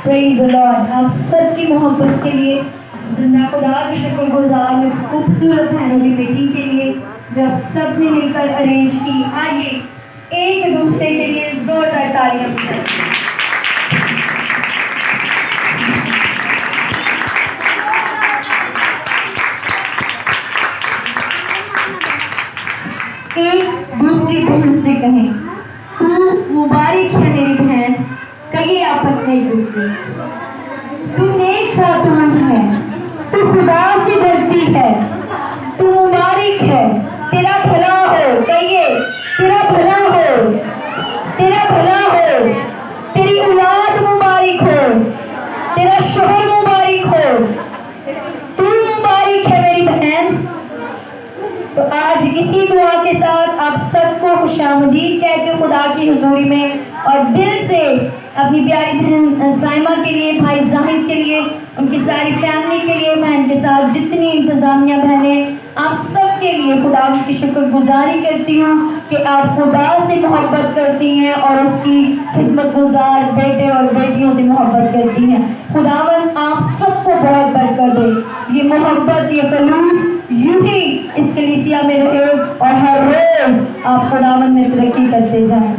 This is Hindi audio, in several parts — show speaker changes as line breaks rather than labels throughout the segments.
Praise the Lord. आप सबकी मोहब्बत के लिए जिंदा खुदा की शुक्रगुजार हूँ, इस खूबसूरत बहनों की मीटिंग के लिए जो आप सब ने मिलकर अरेंज की। आइए एक दूसरे के लिए जोरदार तालियां बजाएं। एक दूसरी बहन से कहें, तू मुबारक है मेरी बहन। कहिए आपस में एक दूसरे, तू नेक खातून है, तू खुदा से डरती है, तू मुबारक है, तेरा भला हो। कहिए तेरा भला हो, तेरा भला हो, तेरी औलाद मुबारक हो, तेरा शोहर मुबारक हो, तू मुबारक है मेरी बहन। तो आज इसी दुआ के साथ आप सबको खुशामदीद कहते हो खुदा की हुजूरी में, और दिल से अपनी प्यारी बहन साइमा के लिए, भाई जाहिद के लिए, उनकी सारी फैमिली के लिए, बहन के साथ जितनी इंतजामिया बहनें, आप सब के लिए खुदा की शुक्रगुजारी करती हूँ कि आप खुदा से मोहब्बत करती हैं और उसकी खिदमत गुजार बेटे और बेटियों से मोहब्बत करती हैं। खुदावन आप सबको बहुत बरकत दे, ये मोहब्बत, ये खलूस यूं ही इस कलीसिया में रहे और हर रोज आप खुदावन में तरक्की करते जाएं।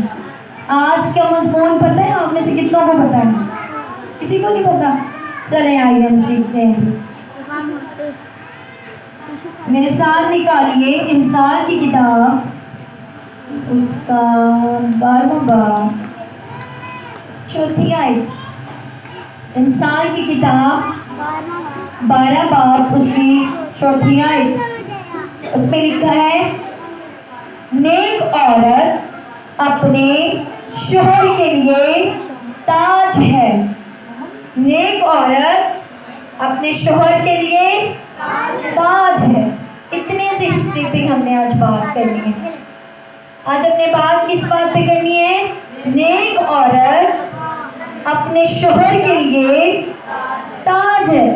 आज का मजमून पता है आप में से कितनों को पता है? किसी को नहीं पता? चले आइए हम सीखते हैं। मेरे साथ निकालिए इंसान की किताब, उसका 12वां बाब, 4थी आयत। इंसान की किताब 12 बाब, उसकी 4थी आयत। उसमें लिखा है, नेक औरत अपने शोहर के लिए ताज है। नेक औरत अपने शोहर के लिए ताज है। इतने से हिस्से पे हमने आज बात करनी है। आज अपने बात किस बात पे करनी है? नेक औरत अपने शोहर के लिए ताज है।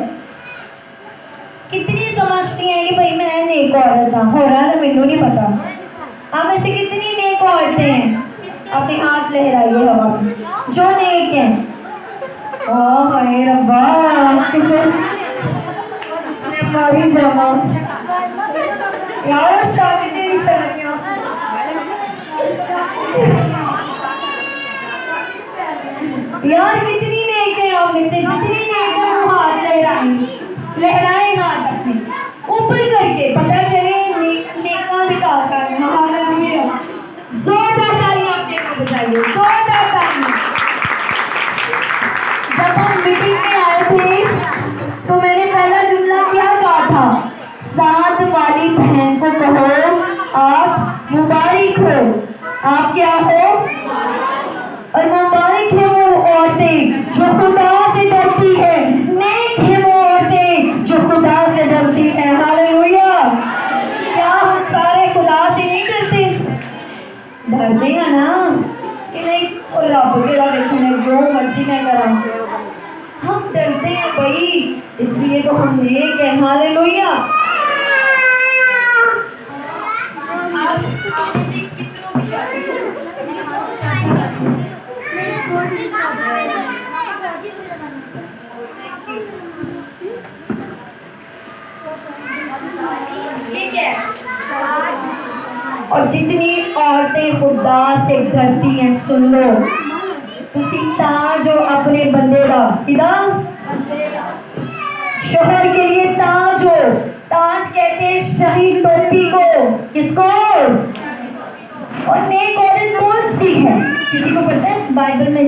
कितनी समझती हैं कि भाई मैं नेक औरत हाँ, हो रहा है ना, मेनू नहीं पता। आप में से कितनी नेक औरतें हैं? अपने हाथ लहराइए हवा में जो नेक हैं। ओह हाय रब्बा, हमारी जमा यार शादी तेरी सगनियों यार कितनी नेक है आप में से, जितनी नेक है वो हाथ लहराए हाथ अपने ऊपर करके, पता चले नेका दिखा कर। हालेलुया, जोरदार तालियां आपने को बजाइए, जोरदार तालियां। जब हम मीटिंग में आए थे तो मैंने पहला जुमला क्या कहा था? साथ वाली बहन को कहो आप मुबारक हो। आप क्या हो? और मुबारक है वो औरतें जो खुदा से डरती है, नेक है वो औरतें जो खुदा से डरती है। हालेलुया। क्या हम सारे खुदा से नहीं डरते? डरते हैं ना कि नहीं, और रब केड़ा देखने जो मर्जी मैं करा, हम डरते हैं भाई, इसलिए तो हम नेक हैं। हालेलुया। और जितनी औरतें खुदा से डरती हैं, सुन लो, तुसी ताज हो अपने बंदे का, किदा शोहर के लिए ताज हो। ताज कहते हैं शहीद टोपी को। किसको? और नेक औरत कौन सी है? किसी को पता है? बाइबल में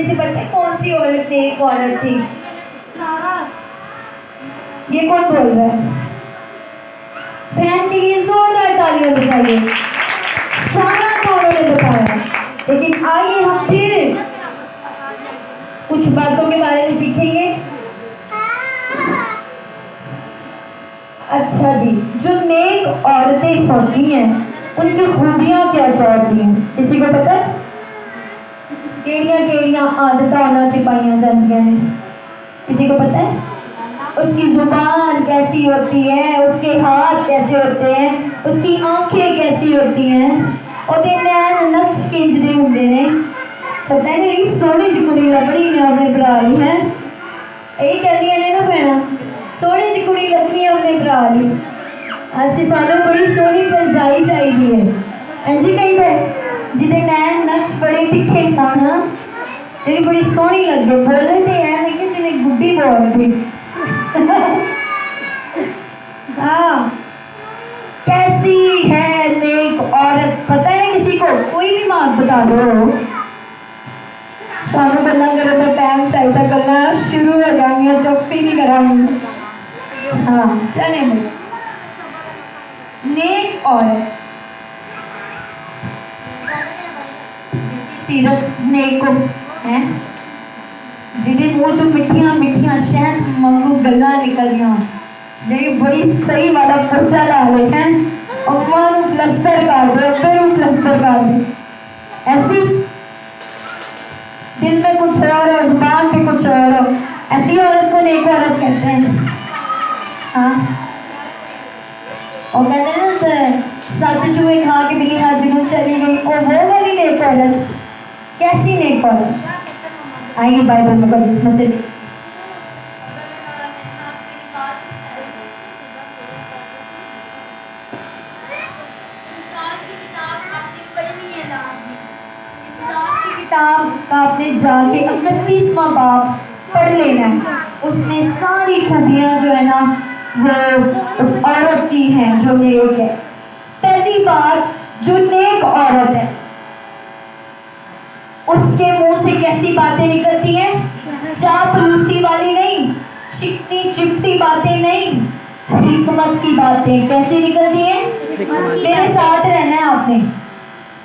से पता है कौन सी औरत नेक औरत थी? ये कौन बोल रहा है? बहन के लिए जोरदार तालियां बजाइए। सारा को उन्होंने बताया। लेकिन आइए हम फिर कुछ बातों के बारे में सीखेंगे। अच्छा जी, जो नेक औरतें होती हैं उनकी खूबियां क्या क्या होती हैं? किसी को पता है? केड़ियां आदत उन्होंने सिपाहियां जाती हैं? किसी को पता है? उसकी जुबान कैसी होती है, उसके हाथ कैसे होते हैं, उसकी आंखें कैसी होती हैं, और नैन नक्श किंज दे होंगे ने। पता नहीं सोहनी जी कुड़ी लभनी ने अपने भरा ली है यही कहदियां ने ना भैन सोहनी जी कुड़ी लभनी अपने भरा ली असि सानू बड़ी सोहनी भरजाई चाहिए है इंज कहते जिदे नैन नक्श बड़े तिखे होन तेरी बड़ी सोहनी लगे बोले तो है लेकिन जिन्हें गुड्डी बोल थी हाँ कैसी है नेक औरत पता है किसी को कोई भी मार्क बता दो सानू गल्लां करन दा टाइम चाहिए गल्लां शुरू हो जाएंगी चुप्पी नहीं करांगी हाँ चले नेक औरत जिसकी सीरत नेक है जिहदे मुंह चों मिठियां मिठियां शहद वांगू गल्लां निकलियां जी बड़ी सही वाला पर्चा ला ले हैं अम्मा प्लस्तर कर दे फिर प्लस्तर कर दे ऐसी दिल में कुछ और हो जुबान पे कुछ और हो ऐसी औरत को नेक औरत कहते हैं हाँ और कहते हैं ना सात चूहे खा के बिल्ली हाथ जुनून चली गई और वो वाली नेक औरत कैसी नेक औरत आइए बाइबल मुकद्दस में से किताब का आपने जाके 31वां बाब पढ़ लेना है उसमें सारी खूबियां जो है ना वो उस औरत की हैं जो नेक है पहली बात जो नेक औरत है उसके मुंह से कैसी बातें निकलती हैं चापलूसी वाली नहीं चिकनी चिपटी बातें नहीं हिकमत की बातें कैसी निकलती हैं मेरे साथ रहना है आपने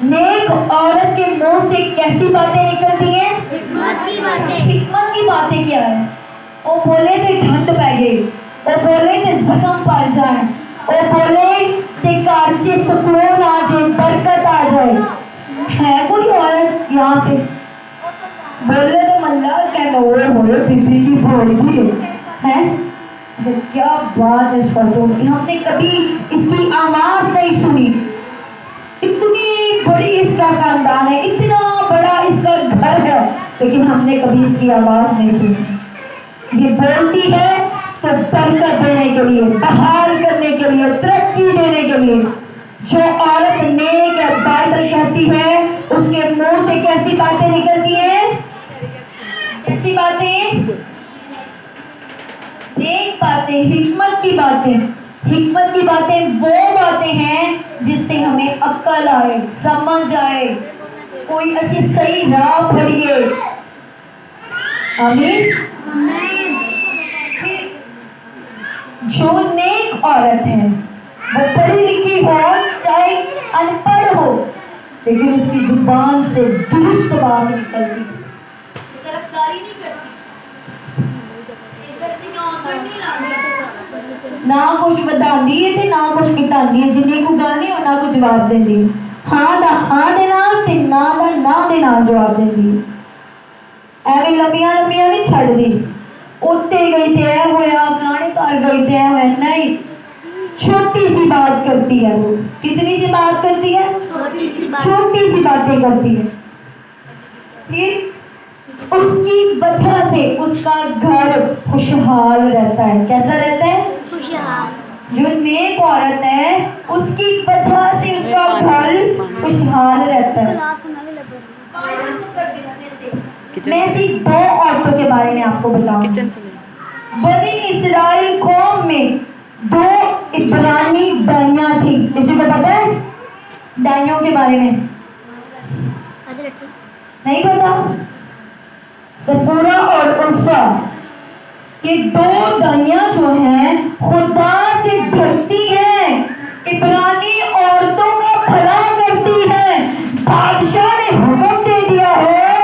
नेक औरत के मुंह से कैसी बातें निकलती हैं हिकमत की बातें क्या है वो बोले थे ठंड पै गई वो बोले थे जख्म पड़ जाए वो बोले थे घर से सुकून आ जाए बरकत आ जाए है कोई औरत यहाँ पे बोले तो मल्ला कहना हो बीबी की बोलती है क्या बात है छोटो हमने कभी इसकी आवाज नहीं सुनी इतनी बड़ी इसका खानदान है इतना बड़ा इसका घर है लेकिन हमने कभी इसकी आवाज नहीं सुनी ये बोलती है तो बरकत देने के लिए बहाल करने के लिए तरक्की देने के लिए जो औरत नेक है बाइबल कहती है उसके मुंह से कैसी बातें निकलती हैं कैसी बातें नेक बातें हिकमत की बातें वो बातें हैं जिससे हमें अक्ल आए समझ आए कोई ऐसी सही राह पड़िए आमीन जो नेक औरत है वो पढ़ी लिखी हो चाहे अनपढ़ हो लेकिन उसकी जुबान से दुरुस्त बात निकलती तरफदारी नहीं करती ना कुछ बताती है ते ना कुछ घटाती है जिन्हें को गल नहीं ना कुछ जवाब देती हाँ दा हाँ दे नाल ते ना दा ना दे नाल जवाब देती एवं लंबियां लंबियां नहीं छड़दी उत्ते गई ते होया फलाने घर गई ते होया नहीं छोटी सी बात करती है वो कितनी सी बात करती है छोटी सी बातें करती है फिर उसकी वजह से उसका घर खुशहाल रहता है कैसा रहता है खुशहाल जो नेक औरत है उसकी वजह से उसका घर खुशहाल रहता है मैं ऐसी दो औरतों के बारे में आपको बताऊं बनी इस्राएल कौम में दो इब्रानी दाइयां थी किसी को पता है दाइयों के बारे में नहीं पता सफूरा और उर्फा ये दो दाइयां जो हैं खुदा से डरती हैं इब्रानी औरतों का भला करती हैं बादशाह ने हुक्म दे दिया है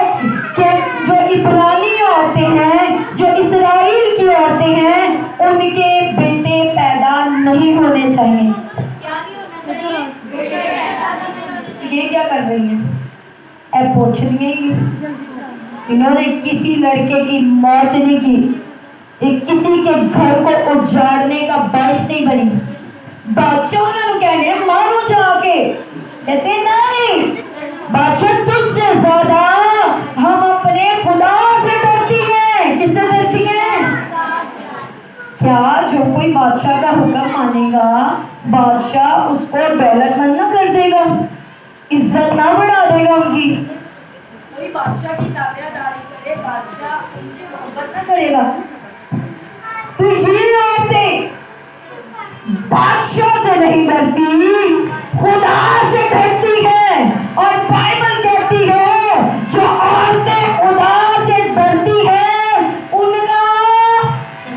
कि जो इब्रानी औरतें हैं जो इस्राएल की औरतें हैं उनके बेटे पैदा नहीं होने चाहिए क्या नहीं होना चाहिए ये क्या कर रही है ऐ पूछ रही है इन्होंने किसी लड़के की मौत नहीं की एक किसी के घर को उजाड़ने का बायस नहीं बनी बादशाह उन्होंने कहने मारो जाके कहते नहीं बादशाह तुझसे ज्यादा बादशाह का हुक्म मानेगा, बादशाह उसको दौलतमंद ना कर देगा, इज्जत ना बढ़ा देगा उनकी। कोई बादशाह की ताबेदारी करे, बादशाह उनसे मोहब्बत ना करेगा। तो ये औरतें बादशाह से नहीं डरती, खुदा से डरती है। और बाइबल कहती है जो औरतें खुदा से डरती है उनका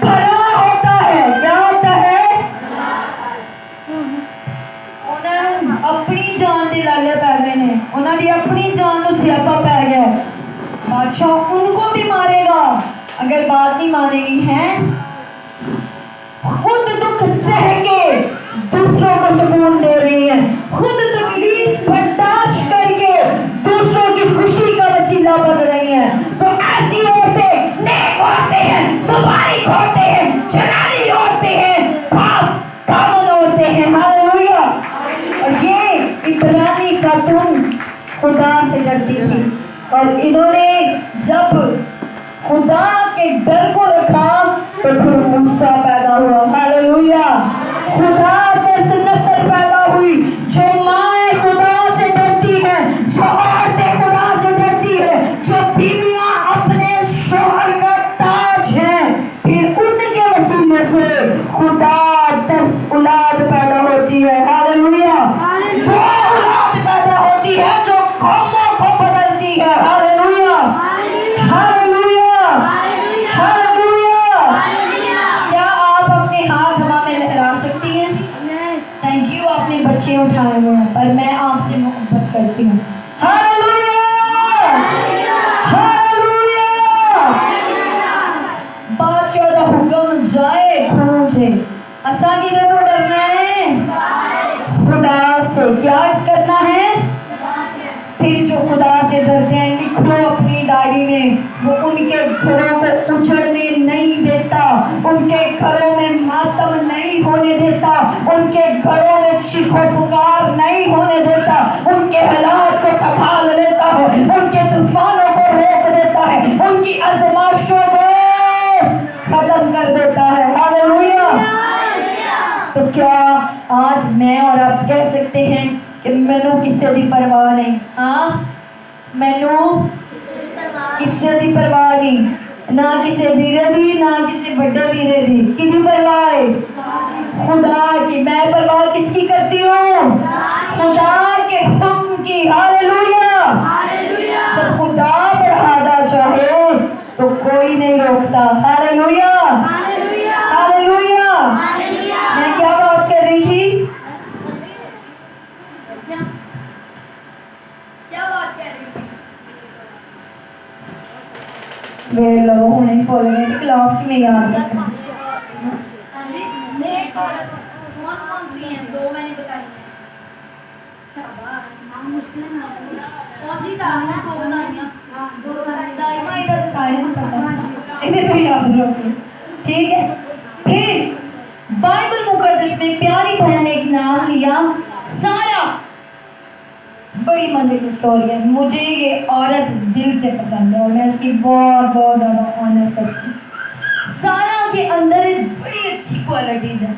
भला होता है। क्या होता है? उन्होंने अपनी जान की लालच पै ने, उन्होंने अपनी जान को सियापा पै गया। बादशाह उनको भी मारेगा अगर बात नहीं मानेगी। है खुद दुख सह के दूसरों को सुकून दे रही है, खुद तकलीफ बर्दाश्त करके दूसरों की खुशी का वसीला बन रही है। तो ऐसी औरतें नेक औरतें हैं, मुबारक औरतें हैं, जलाली औरतें हैं, पाक कामल औरतें हैं। हालेलुया। और ये इब्रानी खातून खुदा से डरती थी और इन्होंने जब खुदा के डर को रखा तो फिर मूसा पैदा हुआ। हालेलुया। खुदा से नस्ल पैदा हुई जो माँ खुदा से डरती है, जो औरतें खुदा से डरती है, जो बीवियां अपने शौहर का ताज है। फिर उनके वसीले से खुदा 10 औलाद पैदा होती है। हालेलुया। वो औलाद पैदा होती है जो कौमों को बदलती है। हालेलुया। हालेलुया। हालेलुया। क्या आप अपने हाथ हवा में लहरा सकती हैं? थैंक यू, आपने बच्चे उठाए हुए हैं पर मैं आपसे मोहब्बत करती हूँ। हालेलुया। हालेलुया। बादशाह का हुक्म जाए खूंचे, असा की तो डरना है खुदा से। क्या करना है? फिर जो खुदा से डरते हैं लिखो अपनी डायरी में, वो उनके घरों को उजड़ने नहीं देता, उनके घरों में मातम नहीं होने देता, उनके घरों में चीखो पुकार नहीं होने देता, उनके हालात को संभाल लेता है, उनके तूफानों को रोक देता है, उनकी आजमाइशों को खत्म कर देता है। हालेलुया। तो क्या आज मैं और आप कह सकते हैं कि मैनू किसी की परवाह नहीं? हाँ, मैनू किसी की परवाह नहीं, ना किसी वीरे की ना किसी बड़े वीरे की। किसकी परवाह है? खुदा की। मैं परवाह किसकी करती हूँ? खुदा के हुक्म की। हालेलुया। जब खुदा बढ़ाना चाहे तो कोई नहीं रोकता। हालेलुया। हालेलुया। मैं क्या बात कर रही थी? क्या बात कर रही थी? वे लोग होने बोल रहे थे क्लास में याद रखना। कौन कौन सी हैं? 2 मैंने बताई हैं। मुश्किल ना कौन सी दाना 2 बताइयां? दाइमा इधर सारे को पता, इन्हें तो याद रखो। ठीक है। फिर बाइबल मुकद्दस में प्यारी बहन ने एक नाम लिया सारा। बड़ी मजेदार स्टोरी है, मुझे ये औरत दिल से पसंद है और मैं इसकी बहुत बहुत ज़्यादा ऑनर करती हूँ। सारा के अंदर एक बड़ी अच्छी क्वालिटीज है।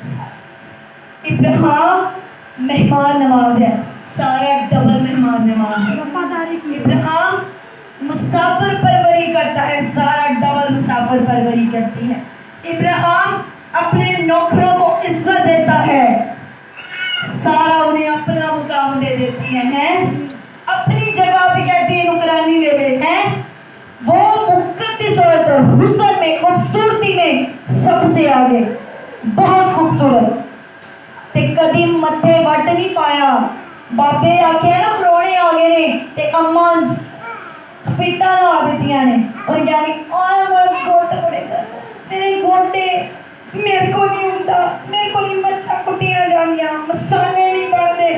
इब्राहिम मेहमान नवाज है, सारा डबल मेहमान नवाज है। इब्राहिम मुसाफिर परवरी करता है, सारा डबल मुसाफिर परवरी करती है। इब्राहिम अपने नौकरों को इज्जत देता है, सारा उन्हें अपना मुकाम दे देती है। अपनी जगह पे कहती है नुकरानी ले ले है। वो मुकद्दस औरत और हुस्न में खूबसूरती में सबसे आगे, बहुत खूबसूरत। ते कदी मथे वट नहीं पाया। बाबे आखे ना प्रोने आ गए ने ते अम्मा पिटा ला दितियां ने और यानी ओए मेरे गोटे बड़े तेरे गोटे मेरे को नहीं होता, मेरे को नहीं मच्छा कुटियां जानियां, मसाले नहीं बढ़ते।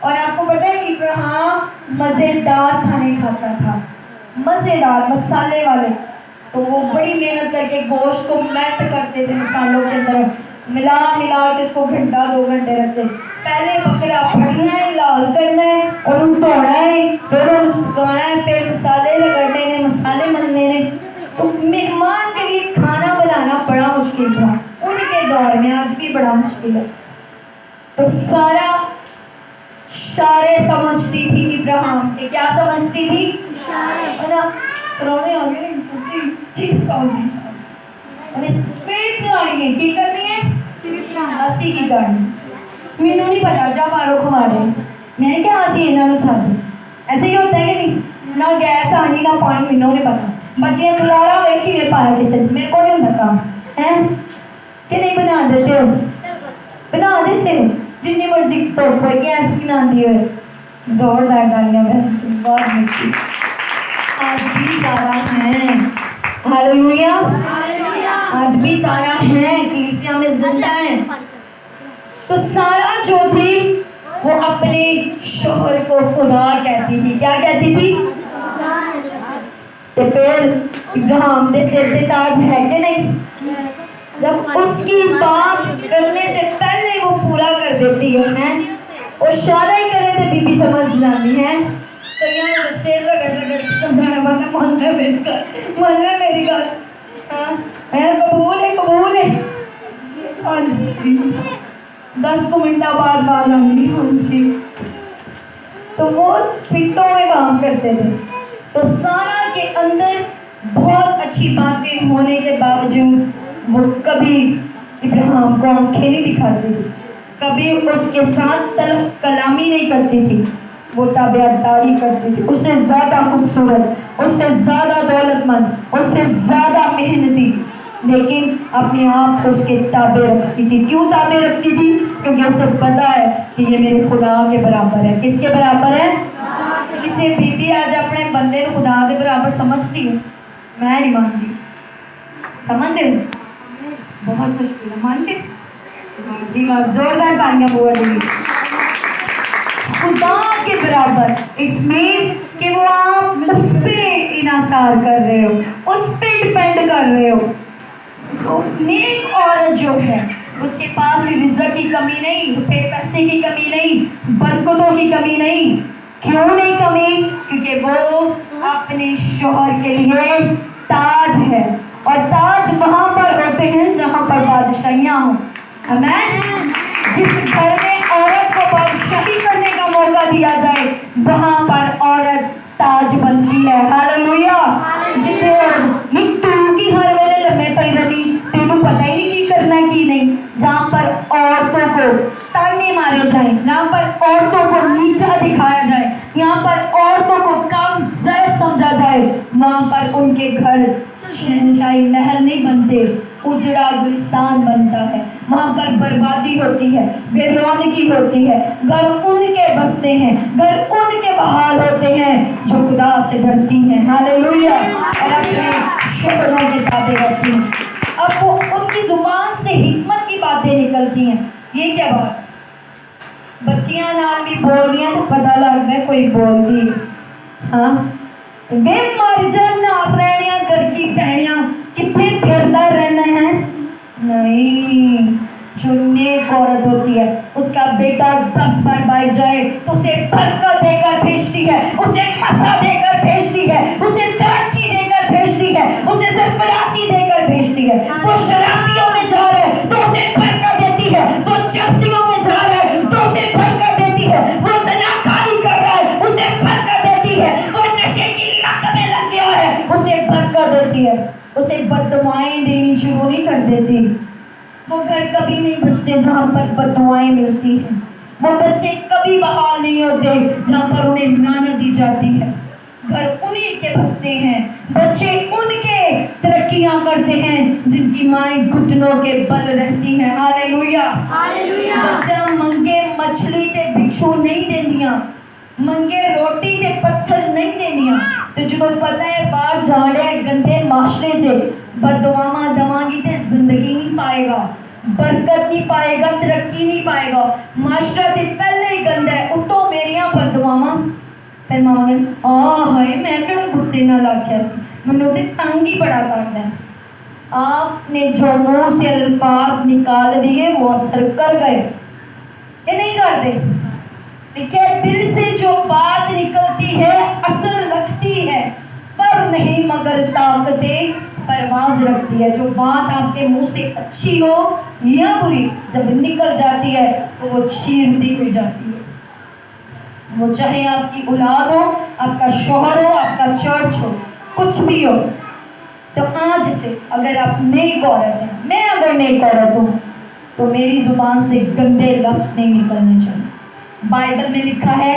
और आपको पता है इब्राहिम मजेदार खाने खाता था, मजेदार मसाले वाले। तो वो बड़ी मेहनत करके गोश्त को मैश करते थे, मसालों के अंदर मिला मिला के उसको घंटा 2 घंटे रखते। पहले बकरा फटना है, लाल करना है और धोना है, फिर सुखाना है, फिर मसाले लगाने ने, मसाले मलने ने। तो मेहमान के लिए खाना बनाना बड़ा मुश्किल था उनके दौर दौर में आज भी बड़ा मुश्किल है। तो सारे समझती थी इब्राहिम के, क्या समझती थी? है ना, रोने आ गए की करनी है हसी की करनी, मैनू नहीं पता जा मारो खमारे, मैं क्या हसी इन्होंने साथ ऐसे ही होता है कि नहीं, ना गैस आनी ना पानी, मैनू नहीं पता, बच्चियां खिलारा वेखी मेरे पाया किचन, मेरे को नहीं होता काम है कि नहीं, बना देते हो, बना देते हो जितनी मर्जी तो कोई गैस बना दिए जोरदार गालियां में बहुत मुश्किल आज भी सारा है। हालेलुया, आज भी सारा है, कलीसिया में जिंदा है। तो सारा जो थी वो अपने शोहर को खुदा कहती थी, क्या कहती थी? तो फिर इब्राहिम दे सिर पे ताज है कि नहीं? जब उसकी बात करने से पहले वो पूरा कर देती है ना, और शादा ही करे तो बीबी समझ जाती है। तो यहाँ सिर रगड़ समझाना पड़ता, मान ले मेरी बात, हाँ कबूल है 10 मिनट बाद बात आऊंगी। हाँ जी, तो वो पिटों में काम करते थे। तो सारा के अंदर बहुत अच्छी बातें होने के बावजूद वो कभी इब्राहिम को आंखें नहीं दिखाती थी, कभी उसके साथ तलब कलामी नहीं करती थी, वो ताबेदारी करती थी। उससे ज़्यादा खूबसूरत, उससे ज़्यादा दौलतमंद, उससे ज़्यादा मेहनती, लेकिन अपने आप को उसके ताबे रखती थी। क्यों ताबे रखती थी? क्योंकि उसे पता है कि ये मेरे खुदा के बराबर है। किसके बराबर है? किसी बीबी आज अपने बंदे को खुदा के बराबर समझती है? मैं नहीं मानती, समझते हो? बहुत मुश्किल है, मानते जी? जोरदार तालियां बोल खुदा के बराबर, इसमें कि वो आप उस पे इनासार कर रहे हो, उस पे डिपेंड कर रहे हो। तो नेक औरत जो है उसके पास रिज़्क़ की कमी नहीं, उसके पैसे की कमी नहीं, बरकतों की कमी नहीं। क्यों नहीं कमी? क्योंकि वो अपने शौहर के लिए ताज है, और ताज वहाँ पर होते हैं जहाँ पर बादशाहियाँ हों। आमीन। जिस घर में औरत को बादशाही करने का मौका दिया जाए वहाँ पर औरत ताज बनती है। हालेलुया। जिसे तू की हर वेले लम्बे पई रही, तेनू पता ही नहीं की करना की नहीं। जहाँ पर औरतों को ताने मारे जाए, जहाँ पर औरतों को नीचा दिखाया जाए, यहाँ पर औरतों को कम ज़ैफ समझा जाए, वहाँ पर उनके घर शहनशाही महल नहीं बनते, उजड़ा गुलिस्तान बनता है। वहाँ पर बर्बादी होती है, बेरौनकी होती है। घर उनके बसते हैं, घर उनके बहाल होते हैं जो खुदा से डरती हैं। हालेलुया। और अपने शोहरों के ताबे रखती हैं। अब वो उनकी जुबान से हिकमत की बातें निकलती हैं। ये क्या बात? बच्चियां नाल भी बोल दिया तो पता लगता है कोई बोलती। हाँ वे मर जाना रहनिया घर की बहनियां, कितने फिरता रहना है? नहीं, जो नेक औरत होती है उसका बेटा 10 बार बाई जाए तो उसे बरकत देकर भेजती है, उसे मसा देकर भेजती है, उसे तरक्की देकर भेजती है, उसे सरफराजी देकर भेजती है। वो शराबियों में जा रहा है तो उसे बरकत देती है, वो चर्चियों में जा रहा है तो उसे बरकत देती है, वो ज़नाकारी कर रहा है उसे बरकत देती है, वो नशे की लत में लग गया है उसे बरकत देती है, उसे बददुआएं देनी शुरू नहीं कर देती। वो घर कभी नहीं बचते जहाँ पर बददुआएं मिलती हैं। वो बच्चे कभी बहाल नहीं होते जहाँ पर उन्हें लानत दी जाती है। घर उन्हीं के बसते हैं, बच्चे उनके तरक्कियां करते हैं जिनकी माएं घुटनों के बल रहती हैं। हालेलुया। हालेलुया। बच्चा मंगे मछली ते भिक्षु नहीं देंदियां, मंगे रोटी ते पत्थर नहीं देनिया। तो जो पता है बाहर जाड़े गंदे माशरे से बददुआवां दवांगी ते जिंदगी नहीं पाएगा, बरकत नहीं पाएगा, तरक्की नहीं पाएगा। माशरा ते पहले ही गंदा है, उतो मेरिया बददुआवां। फिर मामा कहते हाय मैं केड़ा गुस्से नाल आख्या सी, मैनूं ते तंग ही बड़ा करदा है। आपने जो मुंह से अल्फाज निकाल दिए वो असर कर गए, ये नहीं करते। देखिए दिल से जो बात निकलती है असर रखती है, पर नहीं मगर ताकतें परवाज रखती है। जो बात आपके मुंह से अच्छी हो यह बुरी जब निकल जाती है तो वो चीरती हुई जाती है। वो चाहे आपकी औलाद हो, आपका शौहर हो, आपका चर्च हो, कुछ भी हो। तो आज से अगर आप नेक औरत हैं, मैं अगर नेक औरत हूँ, तो मेरी जुबान से गंदे लफ्ज नहीं निकलने चाहिए। बाइबल में लिखा है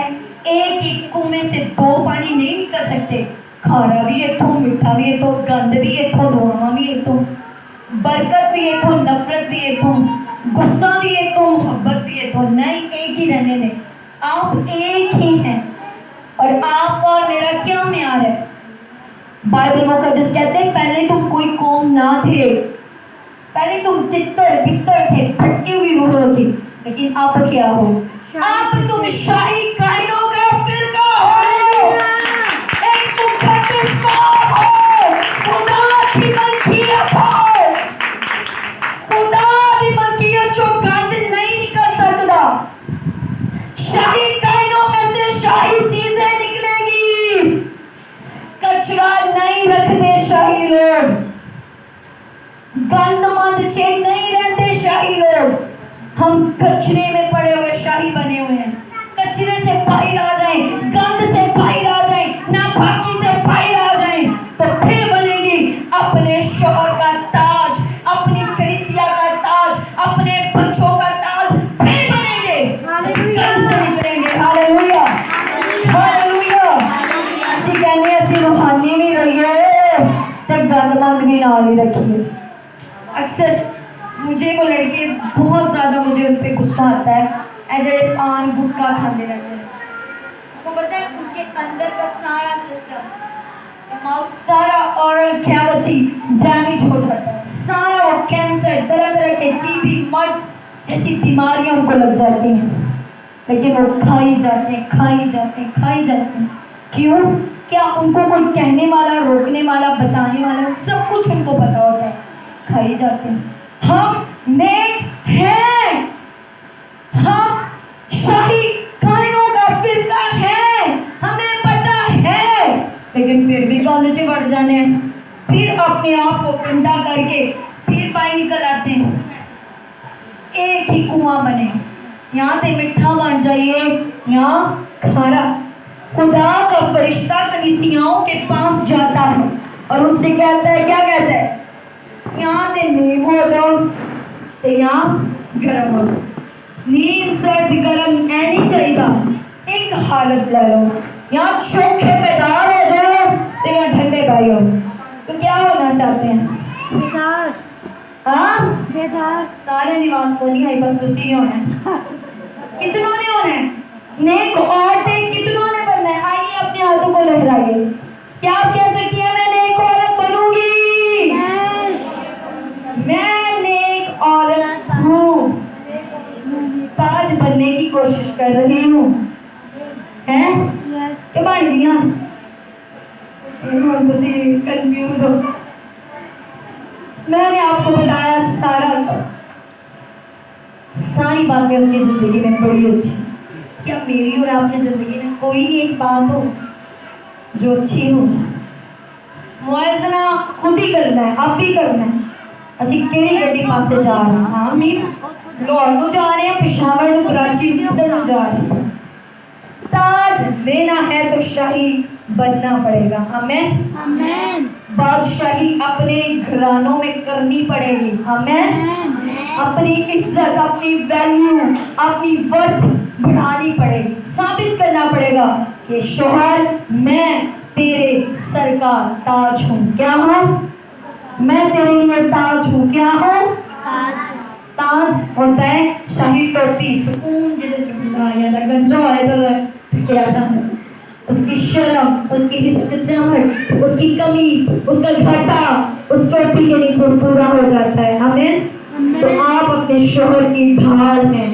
एक ही कुएं से दो पानी नहीं निकल सकते। खारा भी एक हो, मीठा भी एक हो, गंद भी एक हो, दुआवा भी एक हो, बरकत भी एक हो, नफरत भी एक हो, गुस्सा भी एक हो, मोहब्बत भी एक हो। नहीं, एक ही रहने दें। आप एक ही हैं और आपका और मेरा क्या म्यार है? बाइबल मुकद्दस कहते हैं पहले तुम कोई कौम ना थे, पहले तुम तितर बितर थे, भटकी हुई रूहों थी, लेकिन आप क्या हो? आप तुम शाही कायनों का फिरका हो, एक मुकद्दस कौम हो, खुदा की मलकियत हो, खुदा की मलकियत जो गंद नहीं निकल सकता। शाही कायनों में से शाही चीजें निकलेगी। कचरा नहीं रखते शाही लोग, गंदमंद चेक नहीं रहते शाही लोग। हम कचरे में पड़े हुए शाही बने हुए हैं। कचरे से बाहर आ जाएं, गंद से बाहर आ जाएं, नापाकी से बाहर आ जाएं, तो फिर बनेगी अपने शौहर का ताज, अपनी कलीसिया का ताज, अपने बच्चों का ताज, फिर बनेंगे। गंद से निकलेंगे। Hallelujah, hallelujah. ऐसी कहने ऐसी रूहानी भी रहिए, तब गंदमंद भी ना ही रखिए। अक्सर मुझे वो लड़के बहुत ज़्यादा मुझे उन पर गुस्सा आता है। ऐसे पान गुटखा खाते रहते हैं। आपको पता है उनके अंदर का सारा सिस्टम, माउथ, सारा ओरल कैविटी डैमेज हो जाता है। सारा वो कैंसर, तरह तरह के टीबी, मर्स ऐसी बीमारियां उनको लग जाती हैं, लेकिन वो खाई जाते हैं, खाई जाते हैं, खाई जाते हैं। क्यों? क्या उनको कोई कहने वाला, रोकने वाला, बताने वाला, सब कुछ उनको पता होता है, खाई जाते हैं। हम नेक हैं, हम शाही कायनों का फिरका है, हमें पता है, लेकिन फिर भी कॉलेज बढ़ जाने हैं, फिर अपने आप को गंदा करके फिर बाहर निकल आते हैं। एक ही कुआं बने, यहाँ से मीठा बन जाइए, यहाँ खारा। खुदा का फरिश्ता कलीसियाओं के पास जाता है और उनसे कहता है, क्या कहता है? यहाँ से नीम हो जाओ तो यहाँ गर्म हो जाओ। नीम सर्द गर्म नहीं चाहिए, एक हालत ले लो। यहाँ चोखे पैदार हो जाओ तो यहाँ ठंडे भाई हो। तो क्या होना चाहते हैं?
बेदार,
हाँ,
बेदार।
सारे निवास को नहीं है, बस उसी होना है। कितनों ने होना है? नेक औरतें कितनों ने बनना है? आइए अपने हाथों को लहराइए। क्या आप कह सकती हैं मैं नेक औरत बनूंगी? मैं नेक औरत हूँ, ताज बनने की कोशिश कर रही हूँ। हैं? क्या बन गया? कंफ्यूज हो। मैंने आपको बताया सारी बातें उसकी जिंदगी में बड़ी अच्छी। क्या मेरी और आपकी जिंदगी में कोई एक बात हो जो अच्छी हो? मुआवजा खुद ही करना है, आप ही करना है। ਅਸੀਂ ਕਿਹੜੀ ਗੱਡੀ ਪਾਸੇ ਜਾ ਰਹੇ ਹਾਂ? ਮੀਨ ਲਾਹੌਰ ਨੂੰ जा रहे हैं, पेशावर ਨੂੰ, कराची किधर ਨੂੰ जा रहे हैं? ताज लेना है तो शाही बनना पड़ेगा। आमेन,
आमेन।
बादशाही अपने घरानों में करनी पड़ेगी। आमेन। अपनी इज्जत, अपनी वैल्यू, अपनी वर्थ बढ़ानी पड़ेगी। साबित करना पड़ेगा कि शौहर मैं तेरे सर का ताज हूँ। क्या हूँ? मैं तेरे लिए ताज हूँ। क्या हूँ? ताज होता है शाही टोपी, सुकून जिसे चुकाया था, गंजा है तो क्या था? उसकी शर्म, उसकी हिचकिचाहट, उसकी कमी, उसका घाटा उस टोपी के नीचे पूरा हो जाता है। आमीन। तो आप अपने शौहर की ढाल हैं,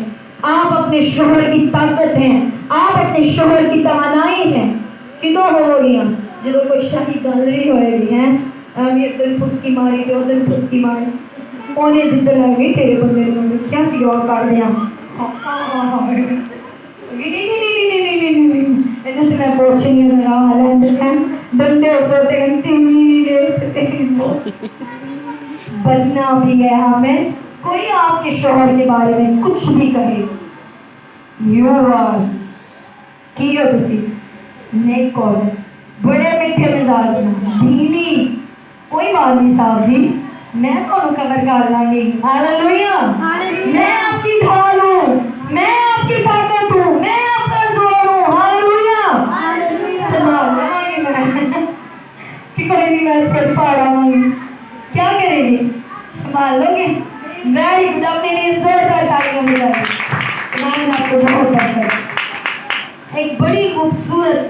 आप अपने शौहर की ताकत हैं, आप अपने शौहर की तवानाई हैं। किदों होगी हम जो कोई शाही गलरी होएगी हैं, ये दिन फुसकी मारी, दो दिन फुसकी मारी, ओने जिद्दन लगी तेरे बंदे ने क्या सी और कर दिया। ऐसे से मैं पोछे नहीं रहा हालत है, डंडे और सोते घंटे बनना भी है हमें। कोई आपके शोहर के बारे में कुछ भी कहे, यू आर की हो तुसी नेक औरत, बड़े मीठे मिजाज में, धीमी, कोई बात नहीं साहब जी, मैं ਤੁਹਾਨੂੰ कवर कर लांगी। हालेलुया। मैं आपकी ढाल हूँ, मैं आपकी ताकत हूँ, मैं आपका जोर हूँ। हालेलुया। संभाल लूंगी मैं कि कोई नहीं, मैं सिर फाड़ाऊंगी, क्या करेंगे, संभाल लोगे। वेरी गुड, अपने लिए जोरदार तालियां बजाएं। मैं आपको बहुत पसंद है। एक बड़ी खूबसूरत,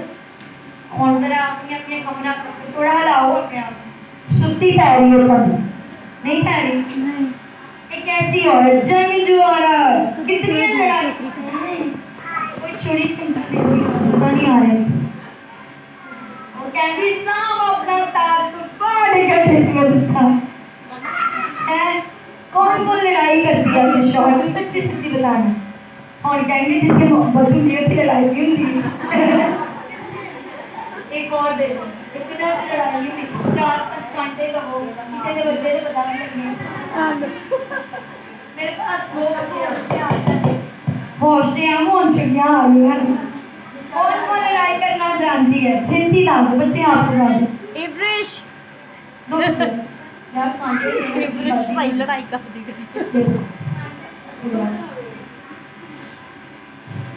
और जरा अपने अपने कमरा को थोड़ा हिलाओ अपने आप, सुस्ती पै रही है पर नहीं पै रही।
नहीं।
एक ऐसी औरत जंग जो औरत, कितनी लड़ाई, कोई छुरी चिमटा नहीं आ रहे, वो कहती साहब अपना ताज को काट कर देती है गुस्सा है। कौन कौन लड़ाई करती है अपने शौहर से, सच्ची सच्ची बताना। और कहती जिसके मोहब्बत में होती लड़ाई भी होती एक और दे दो, इतना लड़ाई हुई 4-5 घंटे का हो गया, किसी ने बच्चे ने पता नहीं लगने। मेरे पास 2 बच्चे हैं, होश से हम होश चिड़िया आ गई हैं। कौन कौन लड़ाई करना जानती है, छिंदी ला दो बच्चे आपको ला दो।
इब्रिश
2 बच्चे यार कांटे
इब्रिश भाई लड़ाई कर दी।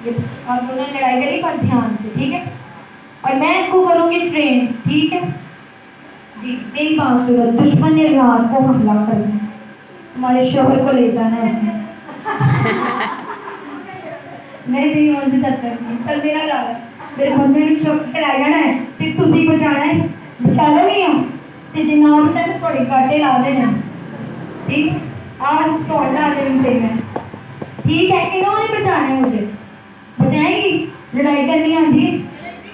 ये आप दोनों लड़ाई करिए पर ध्यान से, ठीक है, और मैं इनको करूंगी ट्रेन, ठीक है जी। मेरी बात सुनो, दुश्मन ने रात को हमला कर दिया, हमारे शोहर को ले जाना है उसने। मैं नहीं मुझे दस करती चल मेरा लाला मेरे बंदे ने चौक पे ला जाना है, फिर तुझी बचाना है, बचा लो नहीं हो ते जे ना बचा तो थोड़े कांटे ला देने, ठीक आज तोड़ ला देनी तेरे, ठीक है, इन्होंने बचाना है मुझे, बचाएंगी, लड़ाई करनी आती है,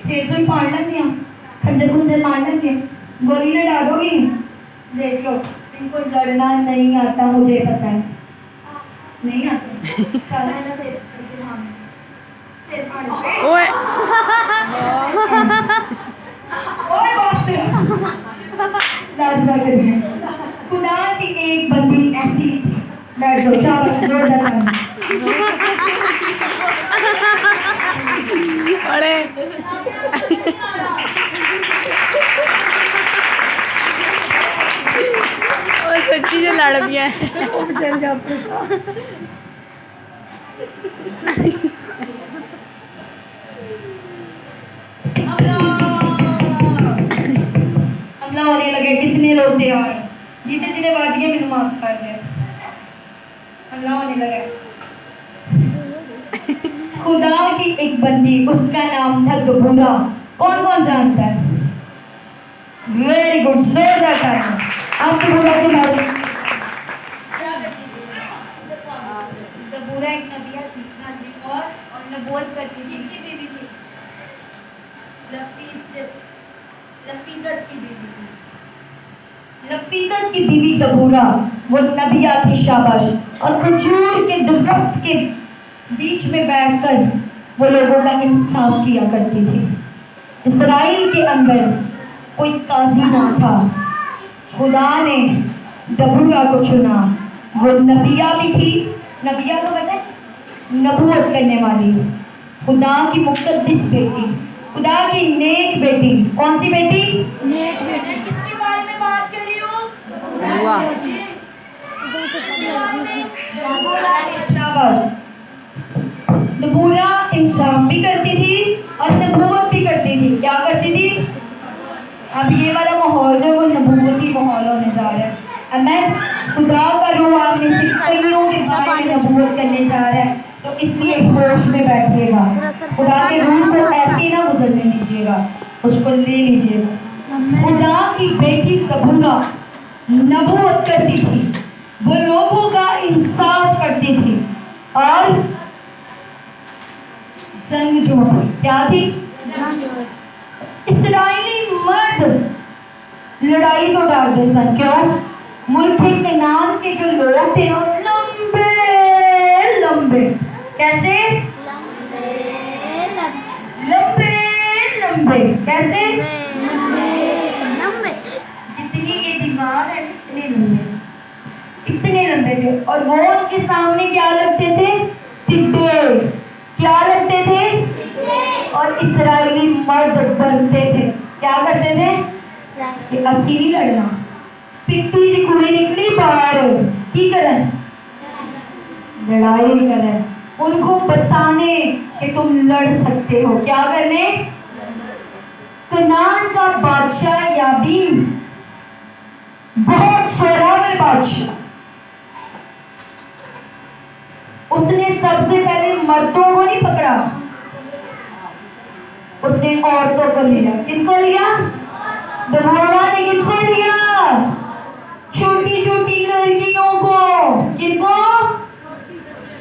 सिर तो फाड़ लेती हैं, खंजर खुंजर मार लेती हैं, गोली न डालोगी, देख लो इनको लड़ना नहीं आता, मुझे पता है नहीं आता। चल है ना सिर फाड़
ओए
ओए बस लाजवाब है। खुदा की एक बंदी ऐसी थी, बैठ जाओ शाबाश जोरदार
अरे ओ सच्ची से लड़ पिया
हमला होने लगे, कितने लोग थे और जीते जिन्हें बाज गए मैंने माफ कर दिया, हमला होने लगा। खुदा की एक बंदी, उसका नाम था दबूरा, कौन कौन जानता है? वेरी गुड, जोरदार तालियां। आप दबूरा के बारे में क्या करती थी? दबूरा एक नबिया थी, हाँ जी, और नबूवत करती थी। किसकी बीवी थी? लफीदत की बीवी थी। लफीदत की बीवी दबूरा वो नबिया थी, शाबाश। और खजूर के दरख्त के बीच में बैठकर वो लोगों का इंसाफ किया करती थी। इस्राइल के अंदर कोई काजी ना था, खुदा ने दबूरा को चुना। वो नबिया भी थी, नबिया को पता है, नबूवत करने वाली, खुदा की मुक़द्दस बेटी, खुदा की नेक बेटी। कौन सी बेटी?
नेक बेटी।
किसके बारे में बात कर रही हूँ? दबूरा इंसाफ भी करती थी और नबूवत भी करती थी। क्या करती थी? अब ये वाला माहौल जो वो नबूवती माहौल होने जा रहा है। अब मैं खुदा का रूह आप में से कईयों के बारे में नबूवत करने जा रहा है, तो इसलिए होश में बैठिएगा। खुदा के रूह को ऐसे ना गुजरने दीजिएगा, उसको ले लीजिएगा। खुदा की बेटी दबूरा नबूवत करती थी, वो लोगों का इंसाफ करती थी और जंग जो क्या थी? इस्राएली मर्द लड़ाई तो डालते सन। क्यों? मुल्क कनान के जो लोग थे लंबे लंबे, कैसे? लंबे लंबे, कैसे? जितनी ये दीवार है इतने लंबे, इतने इतने लंबे थे और वो उनके सामने क्या लगते थे? टिड्डे। क्या लगते थे? और इस्राएली मर्द बनते थे। क्या करते थे कि असी नहीं लड़ना, पिट्टी जी कुड़ी निकली बाहर की करें, लड़ाई करें, उनको बताने कि तुम लड़ सकते हो। क्या करने? कनान का बादशाह याबीन बहुत जोरावर बादशाह, उसने सबसे पहले मर्दों को नहीं पकड़ा, उसने औरतों को लिया। किनको लिया? दबोरा ने किनको लिया? छोटी छोटी लड़कियों को। किनको?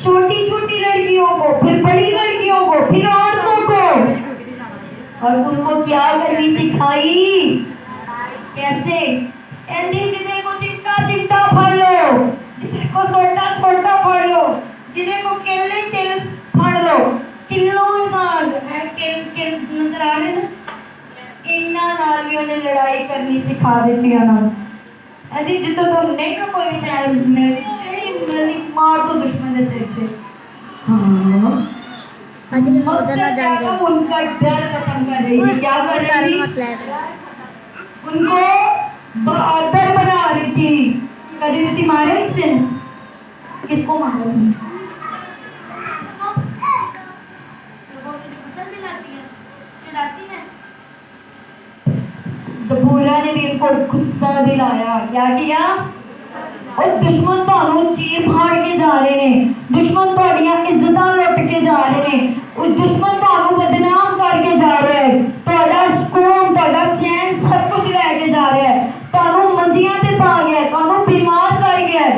छोटी छोटी लड़कियों को, फिर बड़ी लड़कियों को, फिर औरतों को, और उनको क्या करनी सिखाई? कैसे? जिन्हें को चिमटा चिमटा फाड़ लो, जिन्हें को सोटा सोटा फाड़ लो, जिन्हें को केले केले फाड़ लो, किलो नाल केल केल नजर आ रहे ना, इन्ना नाल भी उन्हें लड़ाई करनी सिखा देती है ना। अरे जितो तो नहीं ना कोई शायद मेरी मार तो दुश्मन ने सिर से। हाँ
उधर ना जान दे।
उनका डर खत्म कर रही थी। क्या कर रही थी? उनको बहादुर बना रही थी। कभी किसी मारे इससे? किसको मारा? दबोरा ने भी इनको गुस्सा दिलाया। क्या किया? और दुश्मन तो चीर फाड़ के जा रहे हैं, दुश्मन थोड़ियां इज्जत लुट के जा रहे हैं, दुश्मन तो बदनाम करके जा रहे हैं, थोड़ा सुकून थोड़ा चैन सब कुछ लैके जा रहे हैं, तो मंजियां ते पा गया, तो बीमार कर गया,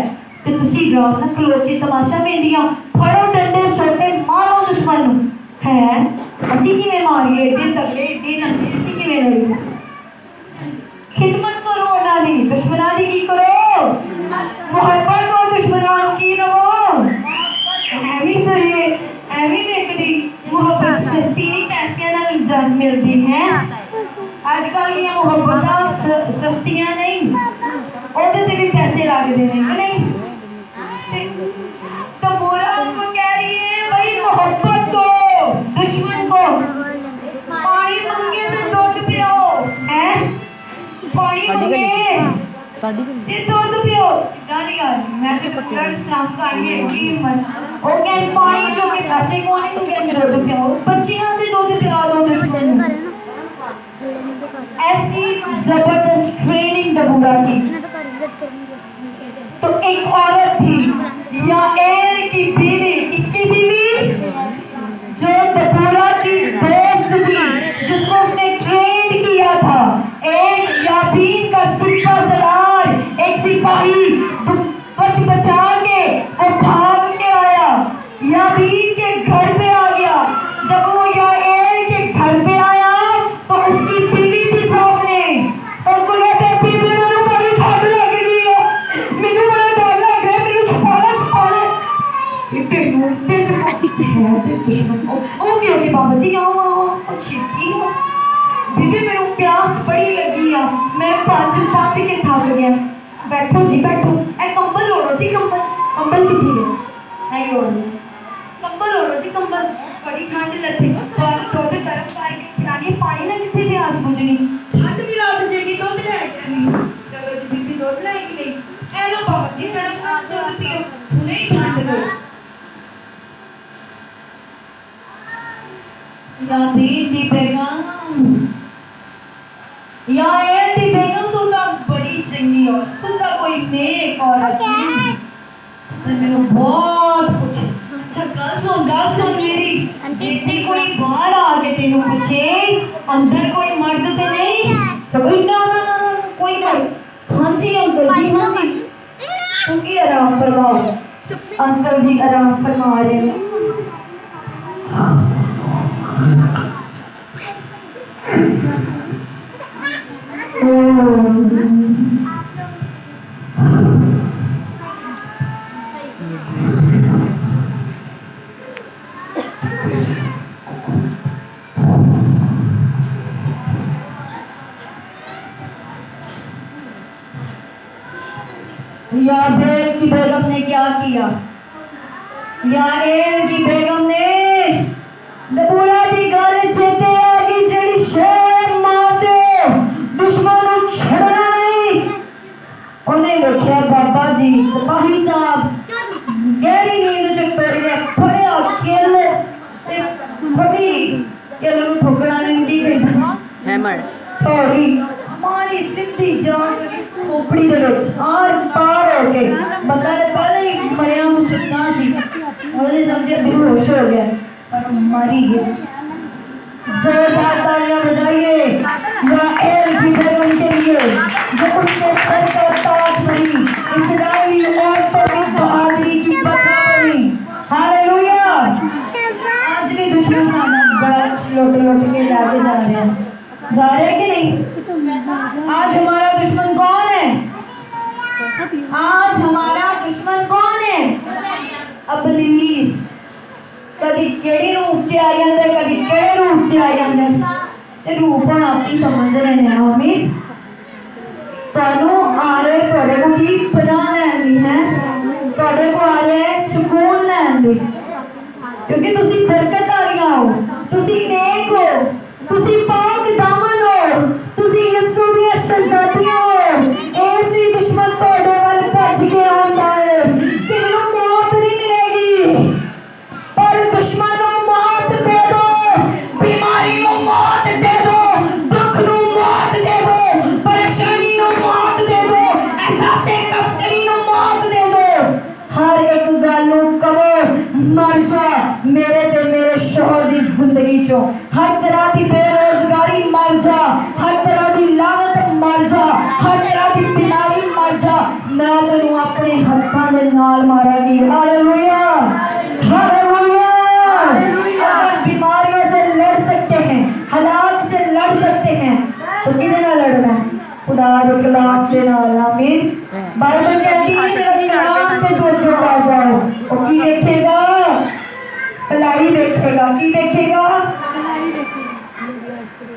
तो तुसी राम ना खलो के तमाशा पेंदियां, फड़ो डंडे सोटे मारो दुश्मन है। असी किवें मारिए? एडे तगड़े एडे लंबे असी किवें लड़ीए? खिदमत करो उन्हां दी, दुश्मनां दी की करो? मोहब्बत और दुश्मनान की रहो। एवी करिए, एवी देखदी मोहब्बत सस्ती नहीं पैसे नाल जान मिलदी है। आजकल की मोहब्बत सस्तियां नहीं, ओदे ते भी पैसे लगदे ने कि नहीं? तो बोला उनको कह रही है भाई मोहब्बत को, दुश्मन को पानी मंगे तो दूध पियो, हैं? पानी मंगे ये दूध पियो। गाली आ रही मैं तो पकड़ इस्लाम का आगे की मत ओ कैन पानी जो के पैसे कौन है तू कैन दूध पियो, बच्चियां से दूध पिला दो दुश्मन। ऐसी जबरदस्त ट्रेनिंग दबूरा की। तो एक औरत थी याएल की बीवी, इसकी बीवी जो दबूरा की दोस्त थी, जिसको उसने ट्रेन किया था, एक याबीन का सिपा सलार, एक सिपाही बच बचा के वो भाग के आया, याबीन के घर पे आ गया। जब वो याएल के घर पे आया तो उसकी बीवी थी सामने, तो उसको कहते हैं बीवी मेरे बड़ी ठंड लग रही है, मेरे बड़ा डर लग रहा है, मेरे छुपा ले इतने डूबते ओके ओके बाबा जी आओ आओ अच्छी हो बीबी मेरे प्यास बड़ी लगी है, मैं पाँच के थक गया। बैठो जी बैठो, ए कंबल ओढ़ो जी, कंबल कंबल कितनी है नहीं ओढ़ो, कंबल ओढ़ो जी कंबल, बड़ी ठंड लगती तो गर्म पानी पानी ना कितनी प्यास बुझनी, ठंड भी रात जेगी दूध ले करनी। चलो जी बीबी दूध लाएगी नहीं, ए लो बाबा जी गर्म दूध पियो, नहीं ठंड लो। याबीन दी बेगम, याएल दी बेगम तू तो बड़ी चंगी हो, तू तो कोई नेक औरत है, मैंने बहुत कुछ। अच्छा गल सुन मेरी, जितनी कोई बाहर आके तेनू पूछे अंदर कोई मर्द ते नहीं, तो ना ना ना कोई मर्द। हाँ जी अंकल जी, हाँ जी तू की आराम फरमाओ, अंकल जी आराम फरमा रहे हैं। याबेल की बेगम ने क्या किया? याएल की बेगम ने दबोरा दी गल चेते आ गई जेड़ी शेर मार दो दुश्मन को छड़ना नहीं। उन्हें देखा बाबा जी सिपाही साहब गहरी नींद च पड़े फड़िया किल ते फड़ी किल नूं ठोकना नहीं दी
हैमर
थोड़ी हमारी सीधी जान खोपड़ी दे विच आर पार हो के बंदा ने पहले ही मरिया को सुनना सी ਉਹਨੇ समझे बेहोश हो गया पर मरी गया। जोरदार तालियां बजाइए याएल की बेगम के लिए जो उसके सर का ताज बनी, इस्राएली औरतों की बहादुरी की बता बनी। हालेलुया। आज भी दुश्मन खाना बड़ा लौट लौट के लाके जा रहे हैं कि नहीं? आज हमारा दुश्मन कौन है? आज हमारा दुश्मन कौन है? इब्लीस। कभी केड़े रूप च आ जाता है, कभी केड़े रूप च आ जाता है ते रूप हम आप ही समझ रहे हैं। आमीन। तुहानू आ रहे थोड़े को की पनाह लैन है, थोड़े को आ रहे है सुकून लैन दी, क्योंकि तुसी बरकत वालियां हो, तुसी नेक हो, तुसी पाक दामन हो, तुसी यीशु दी शहजादियां हो। ऐसी दुश्मन थोड़े वाल भज के आंदा है कि मैनू मौत नहीं मिलेगी, पर दुश्मन को मौत दे दो, बीमारी को मौत दे दो, दुख को मौत दे दो, परेशानी को मौत दे दो, एहसासे कमतरी को मौत दे दो। हर एक गल नूं कहो मर जा मेरे ते मेरे शौहर दी जिंदगी चो। हर तरह की बेरोजगारी मर जा, हर तरह की लागत मर जा, हर तरह की बीमारी मर जा। मैं तेनू अपने हत्थां दे नाल मारांगी। Hallelujah hallelujah. अगर बीमारियों से लड़ सकते हैं, हालात से लड़ सकते हैं, तो किहदे नाल लड़ना है? खुदा दे कलाम से नाल। आमीन। बाइबल कहती है कि कलाम पे जो आ जाओ वो की देखेगा? भलाई देखेगा। की देखेगा?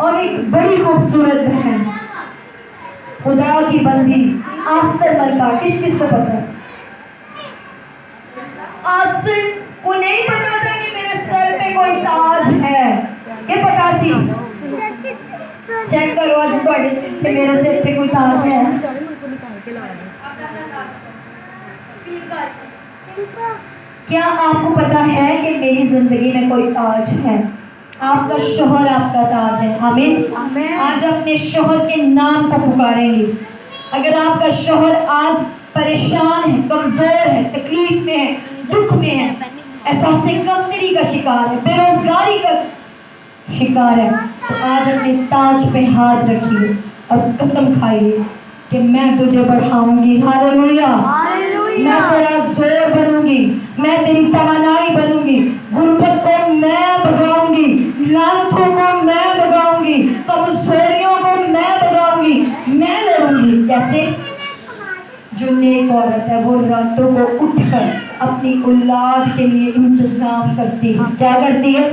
और एक बड़ी खूबसूरत बहन खुदा की बंदी आस्तर मलका, किस किस को पता है? आस्तर को नहीं पता था कि मेरे सर पे कोई ताज है, ये पता सी। चेक करो आज ਤੁਹਾਡੇ सिर पे मेरे सिर पे कोई ताज है? क्या आपको पता है कि मेरी जिंदगी में कोई ताज है? आपका शोहर आपका ताज है। आमीन। आज अपने शोहर के नाम को पुकारेंगे। अगर आपका शोहर आज परेशान है, कमजोर है, तकलीफ में है, दुख में है, एहसासे कमतरी का शिकार है, बेरोजगारी का शिकार है, तो आज अपने ताज पे हाथ रखिए और कसम खाइए कि मैं तुझे बढ़ाऊंगी। हालेलुया। मैं तेरा जोर बनूंगी, मैं तेरी तमन्नाई बनूंगी, गुर्बत को मैं भगाऊंगी, लानतों को मैं भगाऊंगी, कमजोरियों को मैं भगाऊंगी, मैं लड़ूंगी। कैसे? जो नेक औरत है वो रातों को उठकर अपनी औलाद के लिए इंतजाम करती है। क्या करती है?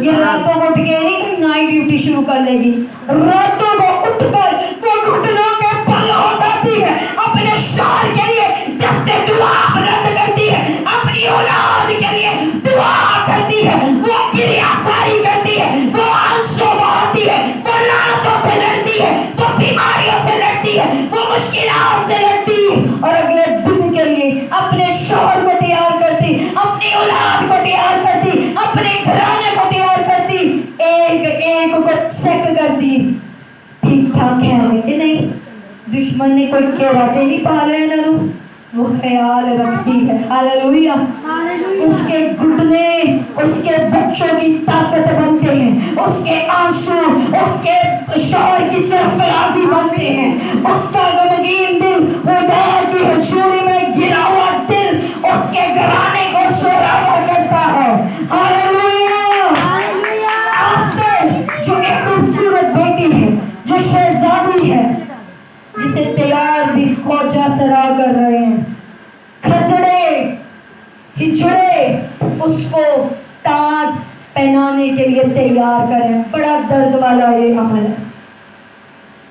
ये रातों को उठ के नहीं कोई नाइट ड्यूटी शुरू कर लेगी, रातों को उठकर वो घुटनों के बल हो जाती है, अपने शौहर के लिए दस्ते दुआ रद्द करती है, अपनी औलाद के लिए दुआ करती है, वो किरियासारी करती है, वो आंसू बहाती है, वो लानतों से लड़ती है, वो बीमारियों से लड़ती है, वो मुश्किलात से लड़ती है, और अगले दिन के लिए अपने शौहर को तैयार करती, अपनी औलाद को तैयार करती, अपने घराने को तैयार करती, एक एक को चेक करती ठीक ठाक है कि नहीं। दुश्मन ने कोई केड़ा ते नहीं पा लिया इन्हों, वो ख्याल रखती है। हालेलुया। उसके घुटने उसके बच्चों की ताकत बनते हैं, उसके आंसू उसके शौहर की सरफराजी बनते हैं, उसका गमगीन दिल खुदा की हजूरी में गिरा हुआ दिल उसके घराने को शोराबा करता है। हालेलुया। आस्तर जो एक खूबसूरत बेटी है, जो शहजादी है, जिसे तैयार भी खोजा सरा कर रहे हैं, खतरे हिजड़े उसको ताज पहनाने के लिए तैयार करें। बड़ा दर्द वाला ये अमल है।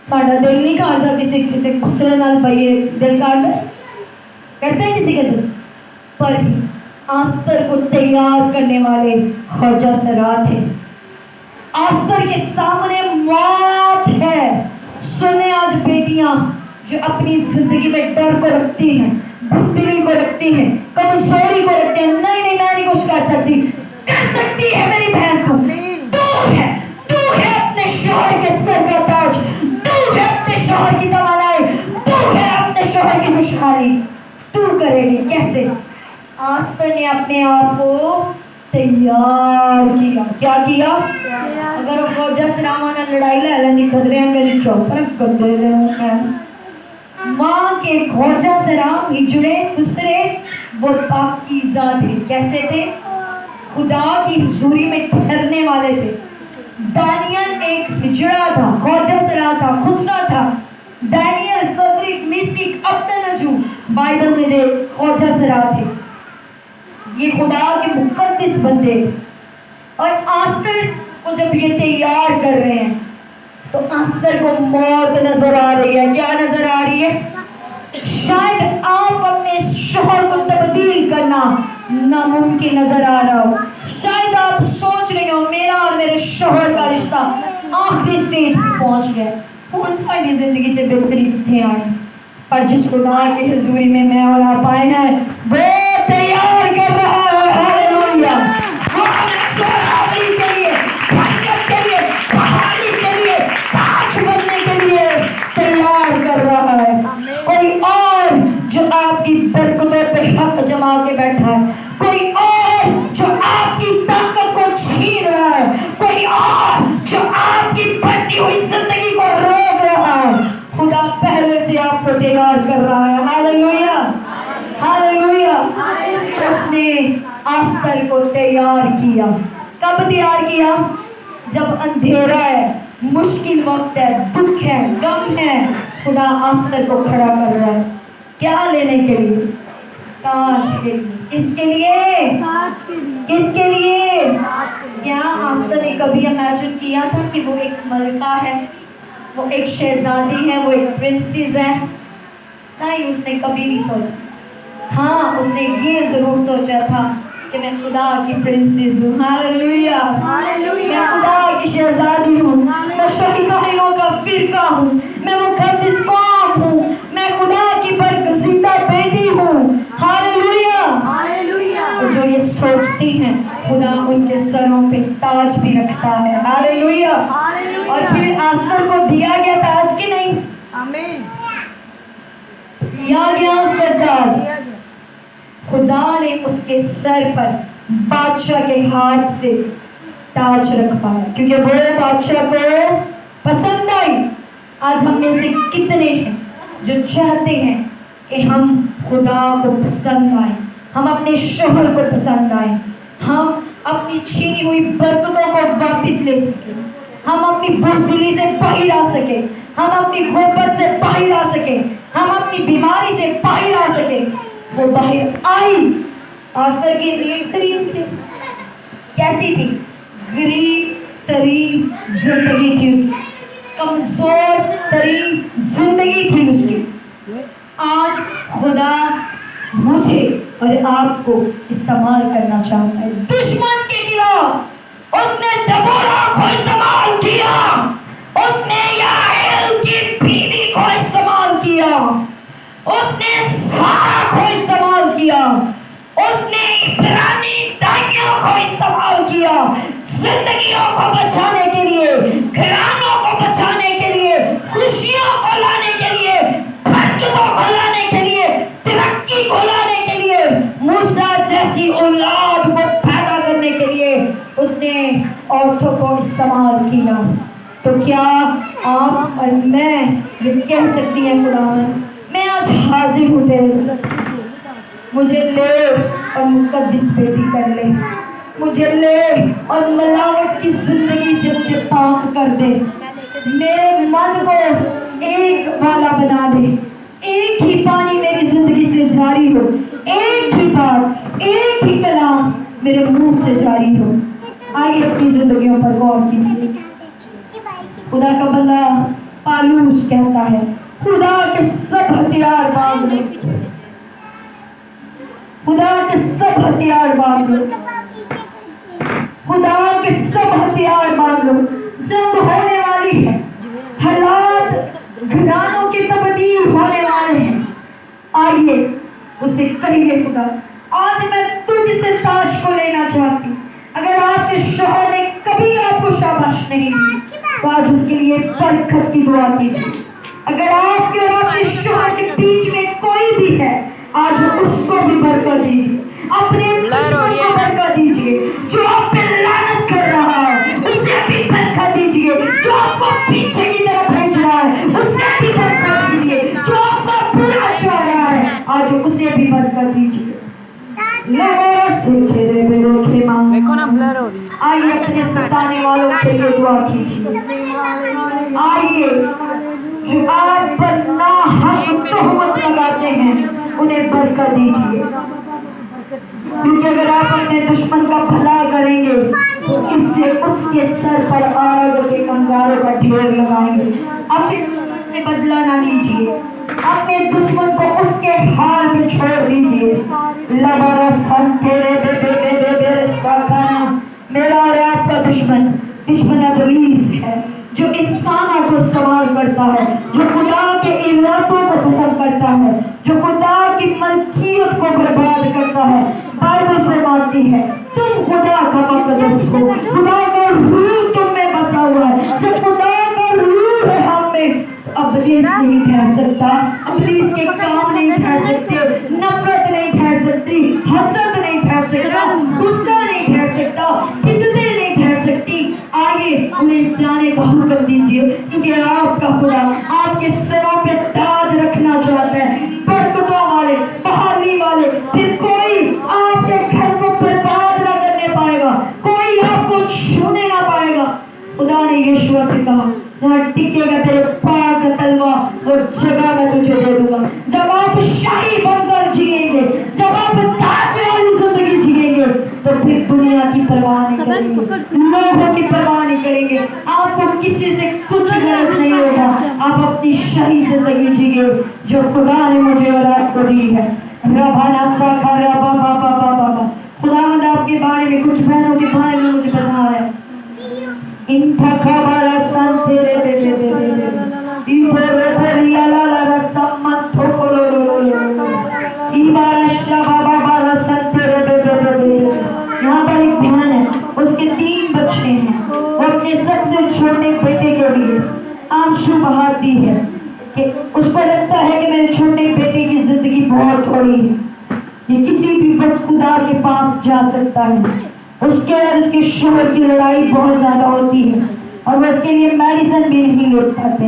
साडा दिल नहीं करता किसी किसी खुसरे नाल बइए, दिल करता करते हैं किसी के दिल पर भी आस्तर को तैयार करने वाले ख्वाजा सरा थे। आस्तर के सामने मौत है। सुने आज बेटियां जो अपनी जिंदगी में डर को रखती हैं, बुज़दिली को रखती हैं, कमजोरी को रखती हैं, नहीं नहीं मैं नहीं कुछ कर सकती है मेरी बहन। तू है अपने शोहर के सर का ताज, तू है अपने शोहर की तमन्नाएं, तू है अपने शोहर की खुशहाली, तू करेगी। कैसे? आस्तर ने अपने आप को तैयार किया। क्या किया? अगर वो ख्वाजा सरामा ने लड़ाई ला निकल रहे हैं मेरी चौपर कर दे रहे हैं माँ के ख्वाजा सराम हिजड़े दूसरे वो पाकीज़ा थे। कैसे थे? खुदा की हुजूरी में ठहरने वाले थे। दानियल एक हिजड़ा था, ख्वाजा सरा था, खुसरा था। दानियल, सदरिक, मिसिक, अब्दनजू बाइबल में जो ख्वाजा सरा थे, ये खुदा के मुकद्दस बंदे। और आस्तर को जब ये तैयार कर रहे हैं तो आस्तर को मौत नजर आ रही है। क्या नजर आ रही है? शायद आप अपने शोहर को तब्दील करना नामुमकिन नजर आ रहा हो। शायद आप सोच रहे हो मेरा और मेरे शोहर का रिश्ता आखिरी स्टेज पे पहुंच गया, कौन सारी जिंदगी से बेहतरी कितने आए। पर जिस खुदा की हुजूरी में मैं और आप आए हैं वो तैयार कर रहा है। हालेलुया। वो हमें सोनाली के लिए, बरकत के लिए, बहाली के लिए, ताज बनने के लिए तैयार कर रहा है। कोई और जो आपकी बरकतों पे हक जमा के बैठा है, कोई और जो आपकी ताकत को छीन रहा है, कोई और जो आपकी बढ़ती हुई जिंदगी को रोक रहा है, खुदा पहले से आपको तैयार कर रहा है। Hallelujah, hallelujah. उसने आस्तर को तैयार किया। कब तैयार किया? जब अंधेरा है, मुश्किल वक्त है, दुख है, गम है, खुदा आस्तर को खड़ा कर रहा है। क्या लेने के लिए? ताज के लिए। किसके लिए? किसके लिए? क्या आस्तर ने कभी इमेजिन किया था कि वो एक मलका है, वो एक शहजादी है, वो एक प्रिंसेस है? नहीं, उसने कभी नहीं सोचा। हाँ, उसने ये जरूर सोचा था कि मैं खुदा की प्रिंसेस हूँ। हालेलुया, मैं खुदा की शहजादी हूँ, मैं शहीदाइयों का फिरका हूँ, मैं मुकद्दस कौम हूँ, मैं खुदा की बरगज़िदा बेटी हूँ। हालेलुया। तो जो ये सोचती हैं खुदा उनके सरों पे ताज भी रखता है। हालेलुया। और फिर आस्तर को दिया गया ताज कि नहीं?
आमीन।
दिया गया उसका ताज। खुदा ने उसके सर पर बादशाह के हाथ से ताज रखवाया क्योंकि वो बादशाह को पसंद आई। आज हम में से कितने हैं जो चाहते हैं कि हम खुदा को पसंद आए, हम अपने शोहर को पसंद आए, हम अपनी छीनी हुई बरकतों को वापस ले सके, हम अपनी बुज़दिली से बाहर आ सके, हम अपनी गुर्बत से बाहर आ सके, हम अपनी बीमारी से बाहर आ सके। वो बाहर आई। आस्तर की एक तरीन से कैसी थी? गरीब तरीन जिंदगी थी उसकी, कमजोर तरीन जिंदगी थी उसकी। आज खुदा मुझे और आपको इस्तेमाल करना चाहता है। दुश्मन के खिलाफ उसने दबोरा को इस्तेमाल किया, उसने याएल की बीवी को इस्तेमाल किया, उसने सारा को इस्तेमाल किया, उसने इब्रानी दाइयों को इस्तेमाल किया, जिंदगियों को बचाने के लिए, घरानों को बचाने के लिए, खुशियों को लाने के लिए, बरकतों को लाने के लिए, तरक्की को लाने के लिए, मूसा जैसी औलाद को पैदा करने के लिए उसने औरतों को इस्तेमाल किया। तो क्या आप और मैं ये कह सकती हैं खुदावंद मैं आज हाजिर हूँ तेरे, मुझे ले और मुकद्दस बेटी कर ले, मुझे ले और मिलावट की जिंदगी से मुझे पाक कर दे, मेरे मन को एक वाला बना दे, एक ही पानी मेरी जिंदगी से जारी हो, एक ही बात, एक ही कलाम मेरे मुंह से जारी हो। आइए अपनी जिंदगियों पर गौर कीजिए। खुदा का बंदा पालूस कहता है खुदा के सब हथियार बांध लो, खुदा के सब हथियार बांध लो, खुदा के सब हथियार बांध लो। जंग होने वाली है, हालात घरानों की तब्दील होने वाले हैं। आइए उसे कहिए खुदा, आज मैं तुझसे ताज को लेना चाहती हूँ। अगर आपके शौहर ने कभी आपको शाबाश नहीं दी तो आज उसके लिए बरकत की दुआ कीजिए। अगर आपके और आपके शौहर के बीच में कोई भी है, आज उसको भी बरकत दीजिए, अपने दुश्मन को बरकत दीजिए। जो आप पे लानत कर रहा है उसे भी बरकत दीजिए, जो आपको पीछे की तरफ भेज रहा है उसे भी बरकत दीजिए, जो आपको बुरा चाह रहा है आज उसे भी बरकत दीजिए।
देखो ना ब्लर हो रही है।
आइए अपने सताने वालों के लिए दुआ कीजिए। आइए जो आप पर नाहक तोहमत लगाते हैं उन्हें बरकत दीजिए, क्योंकि अगर आप अपने दुश्मन का भला करेंगे तो इससे उसके सर पर आग के कंगारों का ढेर लगाएंगे। अपने दुश्मन से बदला ना लीजिए, अपने दुश्मन को उसके हाल में छोड़ दीजिए। मेरा और आपका दुश्मन इब्लीस है, जो इंसानों को इस्तेमाल करता है, जो खुदा के इरादों को खत्म करता है, जो खुदा की मलकियत को बर्बाद करता है। बाइबल फरमाती है तुम खुदा का मकदस हो, खुदा का रूह तुम में बसा हुआ है। जब खुदा का रूह है हम में, इब्लीस नहीं ठहर सकता, इब्लीस के काम नहीं ठहर सकते, नफरत नहीं ठहर सकती, हसद नहीं ठहर सकता, गुस्सा नहीं ठहर सकता, हिजते नहीं ठहर सकती। आइए उन्हें जाने का हुक्म दीजिए, क्योंकि आपका खुदा आपके सरों पे ताज रखना चाहता है, बरकतों वाले, बहाली वाले। फिर कोई आपके घर को बर्बाद ना करने पाएगा, कोई आपको छूने ना पाएगा। खुदा ने यीशु से कहा वहाँ टिकेगा तेरे पाँव का तलवा और जगह मैं तुझे दे दूंगा। जब आप शाही बनकर जिएंगे, जब आप ताज वाली जिंदगी जिएंगे, तो फिर दुनिया की परवाह नहीं करेंगे, लोगों की परवाह नहीं करेंगे, आपको किसी से कुछ गरज नहीं होगा। आप अपनी शाही जिंदगी जिए जो खुदा ने मुझे और आपको दी है। रबाना साखा रबा बाबा बाबा। खुदावंद आपके बारे में कुछ बहनों के बारे में मुझे बता है। इन थकावारा संते रे बे बे बे बे इबरे दरिया ला ला ला सम्मत ठोको लो लो लो लो इबारा शाबाबा बारा संते रे बे बे बे बे। यहाँ पर एक बहन है, उसके 3 बच्चे हैं, वो अपने सबसे छोटे बेटे के लिए आंसू बहाती है कि उसको लगता है कि मेरे छोटे बेटे की जिंदगी बहुत थोड़ी है, ये किसी भी वक्त खुदा के पास जा सकता है। उसके और उसके शोहर की लड़ाई बहुत ज्यादा होती है और वो उसके लिए मेडिसिन भी नहीं ले पाते।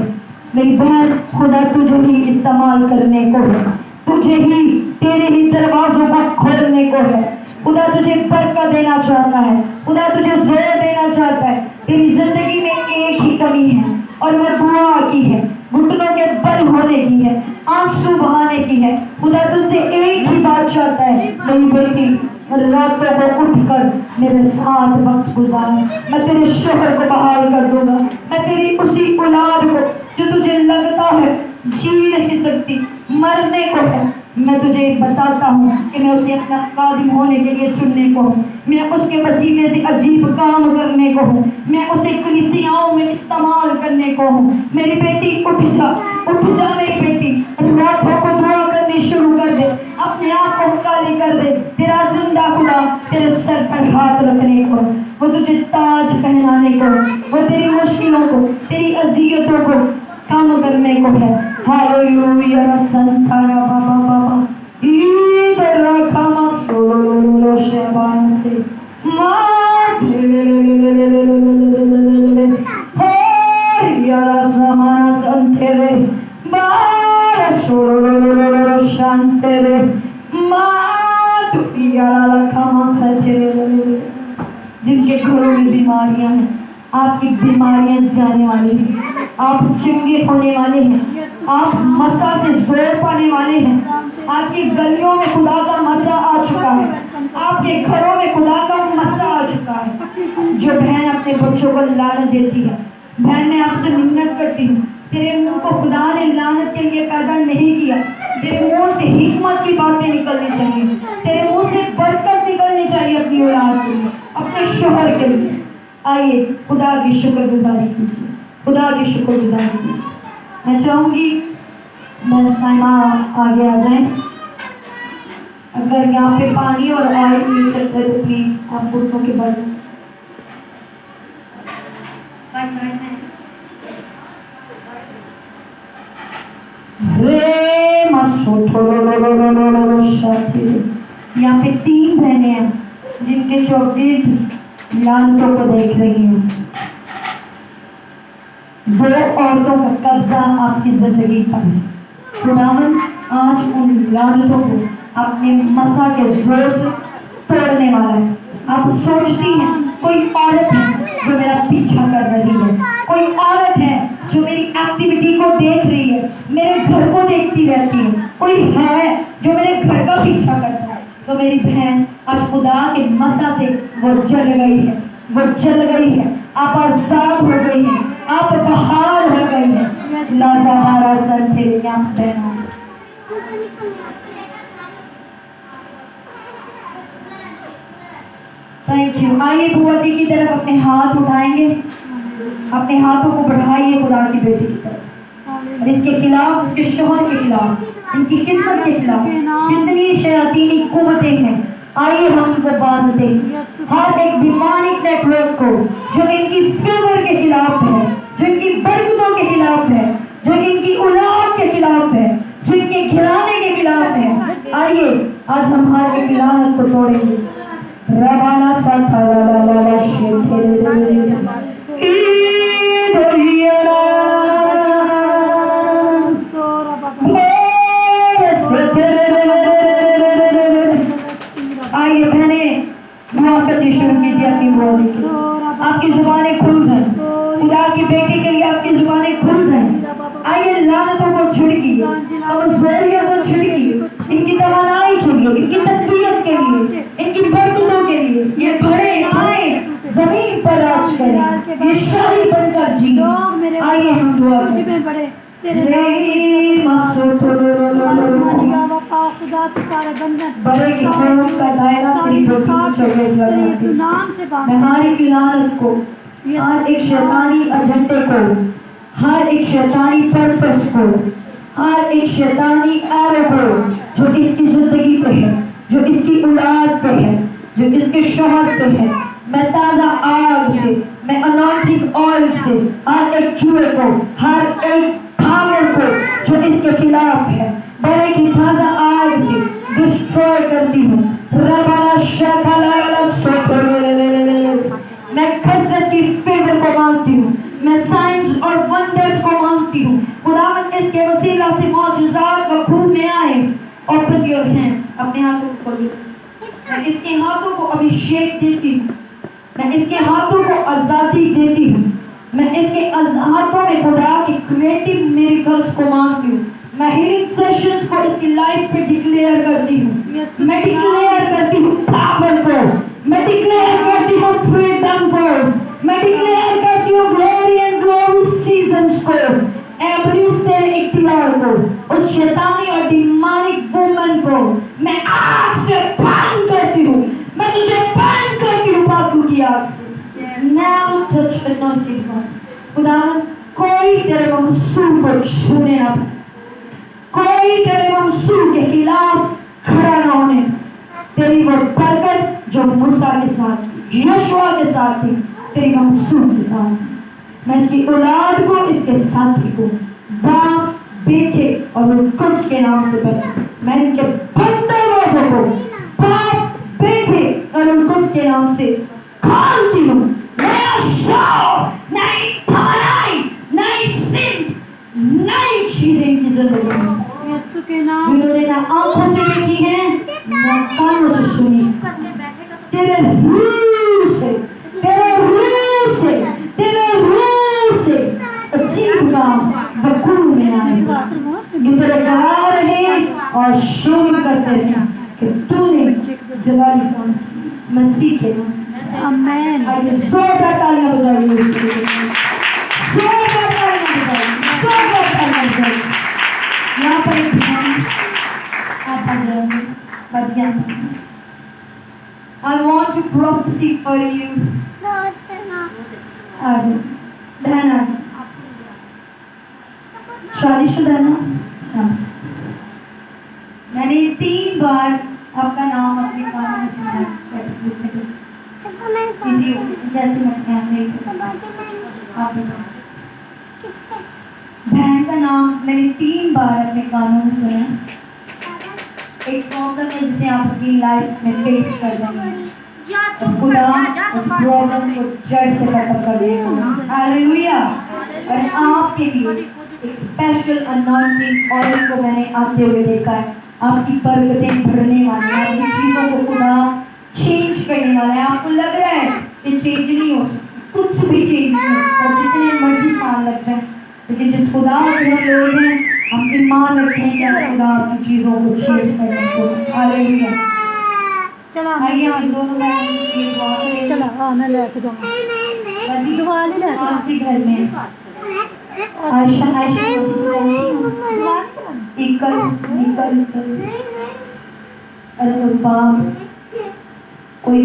मेरी बहन, खुदा तुझे ही इस्तेमाल करने को है, तुझे ही, तेरे ही दरवाजों को खोलने को है। खुदा तुझे बरकत देना चाहता है, खुदा तुझे जोर देना चाहता है। तेरी जिंदगी में एक ही कमी है और वह दुआ की है, घुटनों के बल होने की है, आंसू बहाने की है। खुदा तुझसे एक ही बात चाहता है, मेरी बेटी रातों को उठकर मेरे साथ वक्त गुजार। मैं तेरे शोहर को बहाल कर दूंगा, मैं तेरी उसी औलाद को जो तुझे लगता है जी नहीं सकती, मरने को है, मैं तुझे बताता हूँ कि मैं उसे अपना कादिम होने के लिए चुनने को हूँ, मैं उसके वसीले से अजीब काम करने को हूँ, मैं उसे कलीसियाओं में इस्तेमाल करने को हूँ। मेरी बेटी उठ जा मेरी बेटी, रातों को दुआ करनी शुरू कर दे, अपने आप को काली कर दे। तेरा जिंदा खुदा तेरे सर पर हाथ रखने को, वो तुझे ताज पहनाने को, वो तेरी मुश्किलों को, तेरी अजियतों को काम करने को है। हालेलुया संतारा बाबा बाबा इधर रखा मसोलो शबान से यारा जमाना संतेरे बार सोलो शांतेरे मात यारा रखा मसतेरे। जिनके घरों में बीमारियां हैं, आपकी बीमारियां जाने वाली हैं, आप चंगे होने वाले हैं, आप मसा से जोर पाने वाले हैं। आपकी गलियों में खुदा का मसा आ चुका है, आपके घरों में खुदा का मसा आ चुका है। जो बहन अपने बच्चों को लानत देती है, बहन मैं आपसे मिन्नत करती हूँ, तेरे मुंह को खुदा ने लानत के लिए पैदा नहीं किया, तेरे मुंह से हिकमत की बातें निकलनी चाहिए, तेरे गई है। आइए खुदा की शुक्रगुजारी कीजिए, खुदा की शुक्रगुजारी कीजिए। मैं चाहूँगी मैं साइमा आगे आ जाए। अगर यहाँ पे पानी और ऑयल मिल सकता है तो प्लीज आप घुटनों के बल यहाँ पे 3 बहनें हैं जिनके 24 लानतों को देख रही हैं। 2 औरतों का कब्जा आपकी जिंदगी पर है। खुदावन आज उन लानतों को अपने मसा के जोर से तोड़ने वाला है। आप सोचती हैं कोई औरत है जो मेरा पीछा कर रही है, कोई औरत है जो मेरी एक्टिविटी को देख रही है, मेरे घर को देखती रहती है, कोई है जो मेरे घर का पीछा करता है। तो मेरी बहन आज खुदा के मसा से वो जल गई है, वो जल गई है। आप आजाद हो गई हैं, आप बहाल हो गई हैं। लाजावारा सन तेरे यहाँ बहना थैंक यू। आइए बुआ जी की तरफ अपने हाथ उठाएंगे, अपने हाथों को बढ़ाइए खुदा की बेटी की तरफ और इसके खिलाफ, उसके शोहर के खिलाफ, इनकी खिदमत के खिलाफ जितनी शयातीनी कुव्वतें हैं आइए हम उनको बांध दें। हर एक डिमॉनिक नेटवर्क को जो इनकी फेवर के खिलाफ है, जो इनकी बरकतों के खिलाफ है, जो इनकी औलाद के खिलाफ है, जो इनके घराने के खिलाफ है, आइए आज हम हर एक लानत को तोड़ेंगे। रबाना साथा ला ला ला ला आइए बहने दुआ करनी शुरू कीजिए अपनी बुआ की। आपकी जुबानें खुल जाएं, खुदा की बेटी के लिए आपकी जुबानें खुल जाएं। आइए लानतों को छिड़किए, कमजोरियों को छिड़किए, इनकी तवानाई के लिए, इनकी तस्वीर के लिए, इनकी बरकतों के लिए। ये बड़े आए जमीन पर राज करें, ये शाही बनकर जी। आइए हम दुआ करें। हमारी लानत को, हर एक शैतानी एजेंडे को, हर एक शैतानी पर्पस को, हर एक शैतानी एरो को जो इसकी जिंदगी पे है, जो इसकी औलाद पे है, जो इसके शोहर पे है, मैं ताजा आग से, मैं अनॉइंटिंग ऑयल से हर एक चूहे को, हर एक पावर को जो इसके खिलाफ है, बड़े की ताजा आग से डिस्ट्रॉय करती हूँ। रबाना शकाला मैं कसरत की फेवर को मांगती हूँ, मैं साइंस और वंडर्स को मांगती हूँ। खुदावंद इसके वसीला से मौजूदात का खूब में आए और प्रयोग हैं अपने हाथों को खोलिए। मैं इसके हाथों को अभिषेक देती हूँ, मैं इसके हाथों को आजादी देती हूँ, मैं इसके हाथों में खुदा की क्रिएटिव मिरेकल्स को मांगती हूँ। मैं हीलिंग सेशंस को इसकी लाइफ पे डिक्लेयर करती हूँ, मैं डिक्लेयर करती हूँ पावर को, मैं डिक्लेयर करती हूँ फ्रीडम को, मैं डिक्लेयर करती हूँ ग्लोरी एंड ग्लोरी सीजन्स को, एवरीज तेरे इख्तियार को, उस शैतानी और डिमॉनिक वुमन को मैं आग से बंद करती हूँ, मैं तुझे बंद करती हूँ बातों की आग से। Now touch anointed one। खुदावन कोई तेरे मंसूर को छूने ना, कोई तेरे मंसूर के खिलाफ खड़ा ना होने। तेरी वो बरकत जो मूसा के साथ, यहोशुआ के साथ थी, तेरी मंसूर के साथ। मैं इसकी औलाद को, इसके साथी को, बाप बेटे और कुछ के नाम से बता, मैं इनके बंदरवासों को बाप बेटे और कुछ के नाम से खालती हूँ। नई तवानाई, नई सिंध, नई चीजें इनकी जिंदगी में यीशु के नाम जिन्होंने ना आंखों से देखी है ना कानों से सुनी। तेरे रूह से, तेरे रूह से, तेरे रूह से अजीब काम बखून में आएगा। ये तेरे गवाह रहे और शोर करते हैं कि तूने जलाली कौन मसीह के नाम। आमेन। आइए जोरदार तालियां बजाइए, जोरदार तालियां बजाइए, जोरदार तालियां बजाइए। यहाँ पर एक ध्यान आप आ जाइए, बतिया। I want to prophesy for you आ जाओ बहन आ जाओ। शादीशुदा है ना? हाँ। मैंने 3 बार आपका नाम अपने कानों में सुना है। किसी जैसे मैं आप बताओ। बहन का नाम मैंने 3 बार अपने कानों में सुना है। एक प्रॉब्लम है जिसे आप अपनी लाइफ में फेस कर रहे हैं, खुदा उस प्रॉब्लम को जड़ से खत्म कर देगा। हालेलुया। और आपके लिए एक स्पेशल अनॉइंटिंग ऑयल को मैंने आते हुए देखा है। आपकी बरकतें भरने वाली है, आपकी चीजों को खुदा चेंज करने वाला है। आपको लग रहा है कि चेंज नहीं हो सकता, कुछ भी चेंज नहीं हो सकता, जितने मर्जी साल लग जाए, लेकिन जिस खुदा के हम लोग हैं, हम ईमान रखते हैं कि खुदा आपकी चीजों को चेंज करने को। हालेलुया। आइए हम दोनों बहनों के लिए दुआ करें।
चलो हाँ मैं लेके जाऊंगा। दुआ ले ले
आपके घर में आयशा इकल निकल अरे बाप कोई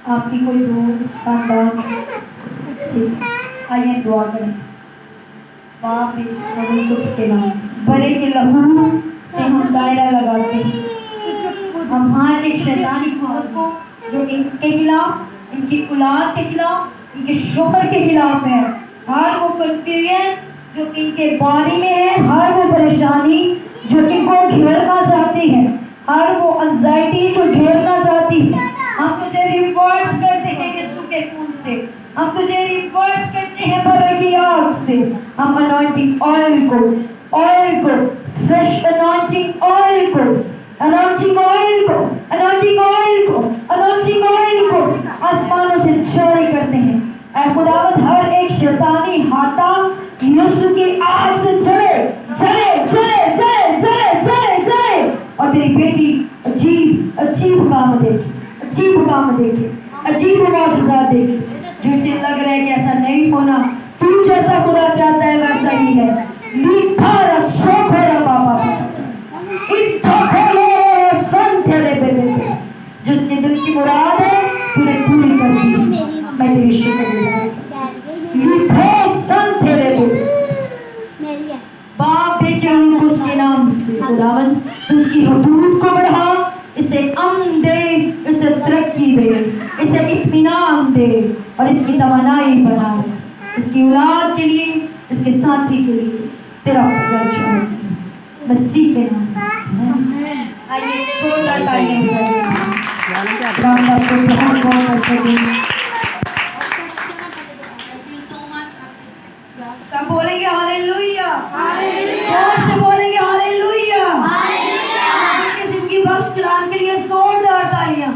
आपकी कोई दोस्त आइए दुआ करें। बाप के नाम बड़े के लहू से हम दायरा लगाते हैं। हम हर एक शैतानी कुव्वत को जो इनके खिलाफ, इनकी औलाद के खिलाफ, इनके शोहर के खिलाफ है, हर वो कंफ्यूजन जो इनके बारे में है, हर वो परेशानी जो इनको घेरना चाहती है, हर वो एंजाइटी जो घेरना चाहती है, हम तुझे रिवर्स करते हैं यीशु के खून से, हम तुझे रिवर्स करते हैं बरे की आग से। हम अनॉइंटिंग ऑयल को फ्रेश अनॉइंटिंग ऑयल को आसमानों से जारी करते हैं। ऐ खुदावंद हर एक शैतानी हाथा यीशु की आग से जले और तेरी बेटी अजीब काम देखे, अजीब मौजूदा देखे, जो इसे लग रहा है कि ऐसा नहीं होना, तू जैसा खुदा चाहता है वैसा ही है। जिसके दिल की मुराद है तूने पूरी कर दी। मैं तेरी शुक्र बाप बेचे उनको उसके नाम से खुदावंद उसकी हुदूद को बढ़ा, इसे अमन दे, इसे तरक्की दे, इसे इत्मीनान दे और इसकी तमन्नाएं बना दे। इसकी औलाद के लिए, इसके साथी के लिए तेरा फजल चाहती मसीह के नाम। आइए जोरदार तालियां रामदास को बहुत सब बोलेंगे हालेलुया, जोर से बोलेंगे हालेलुया। उनकी जिंदगी बख्श कलाम के लिए जोरदार तालियां।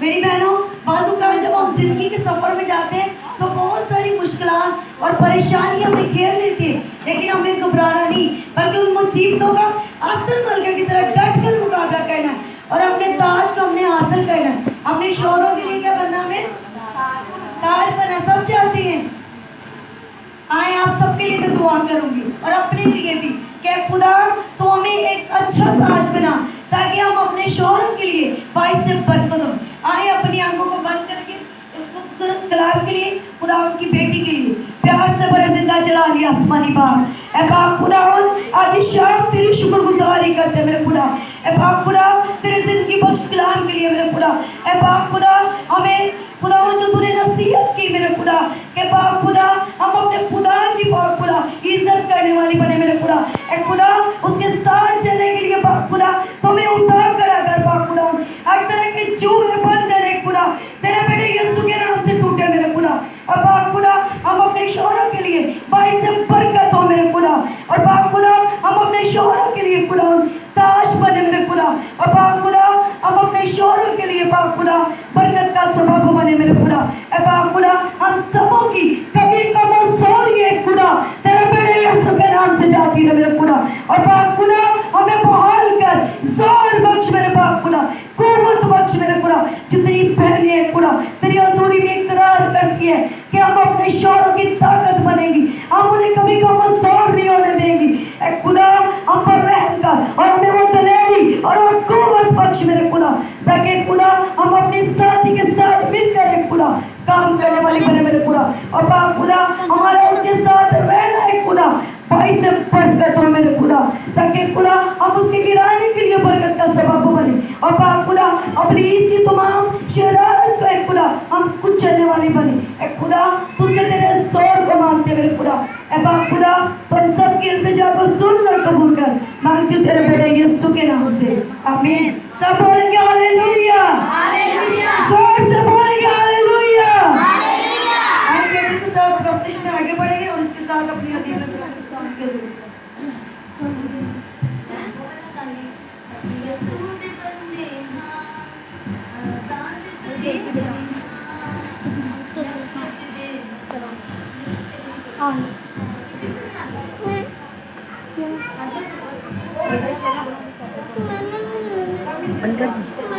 मेरी बहनों, बाजू का जब हम जिंदगी के सफर में जाते हैं तो बहुत सारी मुश्किलात और परेशानियां हमें घेर लेती है, लेकिन हमें घबराना नहीं, बल्कि उन मुसीबतों का आसन मलका की तरह डट कर मुकाबला करना है और अपने ताज को हमने हासिल करना है। अपने शोहरों के लिए क्या बनना, हमें ताज बनना सब चाहते हैं। आए आप सबके लिए तो दुआ करूंगी और अपने लिए भी कि खुदा तो हमें एक अच्छा ताज बना, ताकि हम अपने शोहरों के लिए बाइस से बरकत हो। आए अपनी आंखों को बंद करके इसको कलाम के लिए, खुदा उनकी बेटी के लिए प्यार से बड़े जिंदा चला लिया आसमानी बाप। ए बाप खुदा आज इस शाम तेरी शुक्रगुजारी करते मेरे खुदा। ए बाप खुदा तेरे जिंदगी बख्श कलाम के लिए मेरे खुदा। ए बाप खुदा हमें खुदा जो तूने नसीहत की मेरे खुदा के बाप खुदा, हम अपने खुदा की बाप खुदा इज्जत करने वाली बने मेरे खुदा। ए खुदा उसके साथ चलने के लिए बाप खुदा तुम्हें उठा खड़ा कर बाप खुदा। हर तरह के चूहे बंद करे खुदा, तेरे बेटे यीशु के नाम से टूटे मेरे खुदा। और बाप खुदा हम अपने शोहरों के लिए बाइस से बरकत हो मेरे खुदा। और बाप खुदा हम अपने शोहरों के लिए खुदा ताज बने मेरे खुदा। और बाप खुदा हम अपने शोहरों के लिए बाप खुदा बरकत का सबब बने मेरे खुदा। ए बाप खुदा हम सबों की कभी कमजोरी है खुदा तेरे बेटे यीशु के नाम से जाती है मेरे खुदा। और बाप खुदा हमें बहाल कर, जोर बख्श मेरे बाप खुदा, कुव्वत बख्श मेरे खुदा। जितनी बहनें हैं खुदा तेरी हजूरी में इकरार करती है कि हम अपने शोहरों की ताकत बनेगी, हम उन्हें कभी कमजोर नहीं होने देंगी। ए खुदा हम पर रहम कर और हमें वो दलेरी भलाई और कुव्वत बख्श मेरे खुदा, ताकि खुदा हम अपने साथी के साथ मिलकर एक खुदा काम करने वाली बने मेरे खुदा। और बाप खुदा हमारा उसके साथ रहना है खुदा, भाई से बरकत हो मेरे खुदा, ताकि खुदा हम उसके गिराने के लिए बरकत का सबब बने। और बाप खुदा अपनी इसकी तमाम शरारत को एक खुदा हम कुछ चलने वाली बने। एक खुदा तुझसे तेरे जोर को मांगते मेरे खुदा। ए बाप खुदा तुम सबकी इल्तिजा को सुन और कबूल कर, मांगती हूँ तेरे बेटे यीशु के नाम से, आमीन। सब बोलेंगे हालेलुया, हालेलुया, जोर से बोलेंगे हालेलुया, हालेलुया। हम बेटे के साथ प्रस्तुति में आगे बढ़ेंगे और इसके साथ अपनी हदीय में काम करेंगे।
बंद कर दीजिए।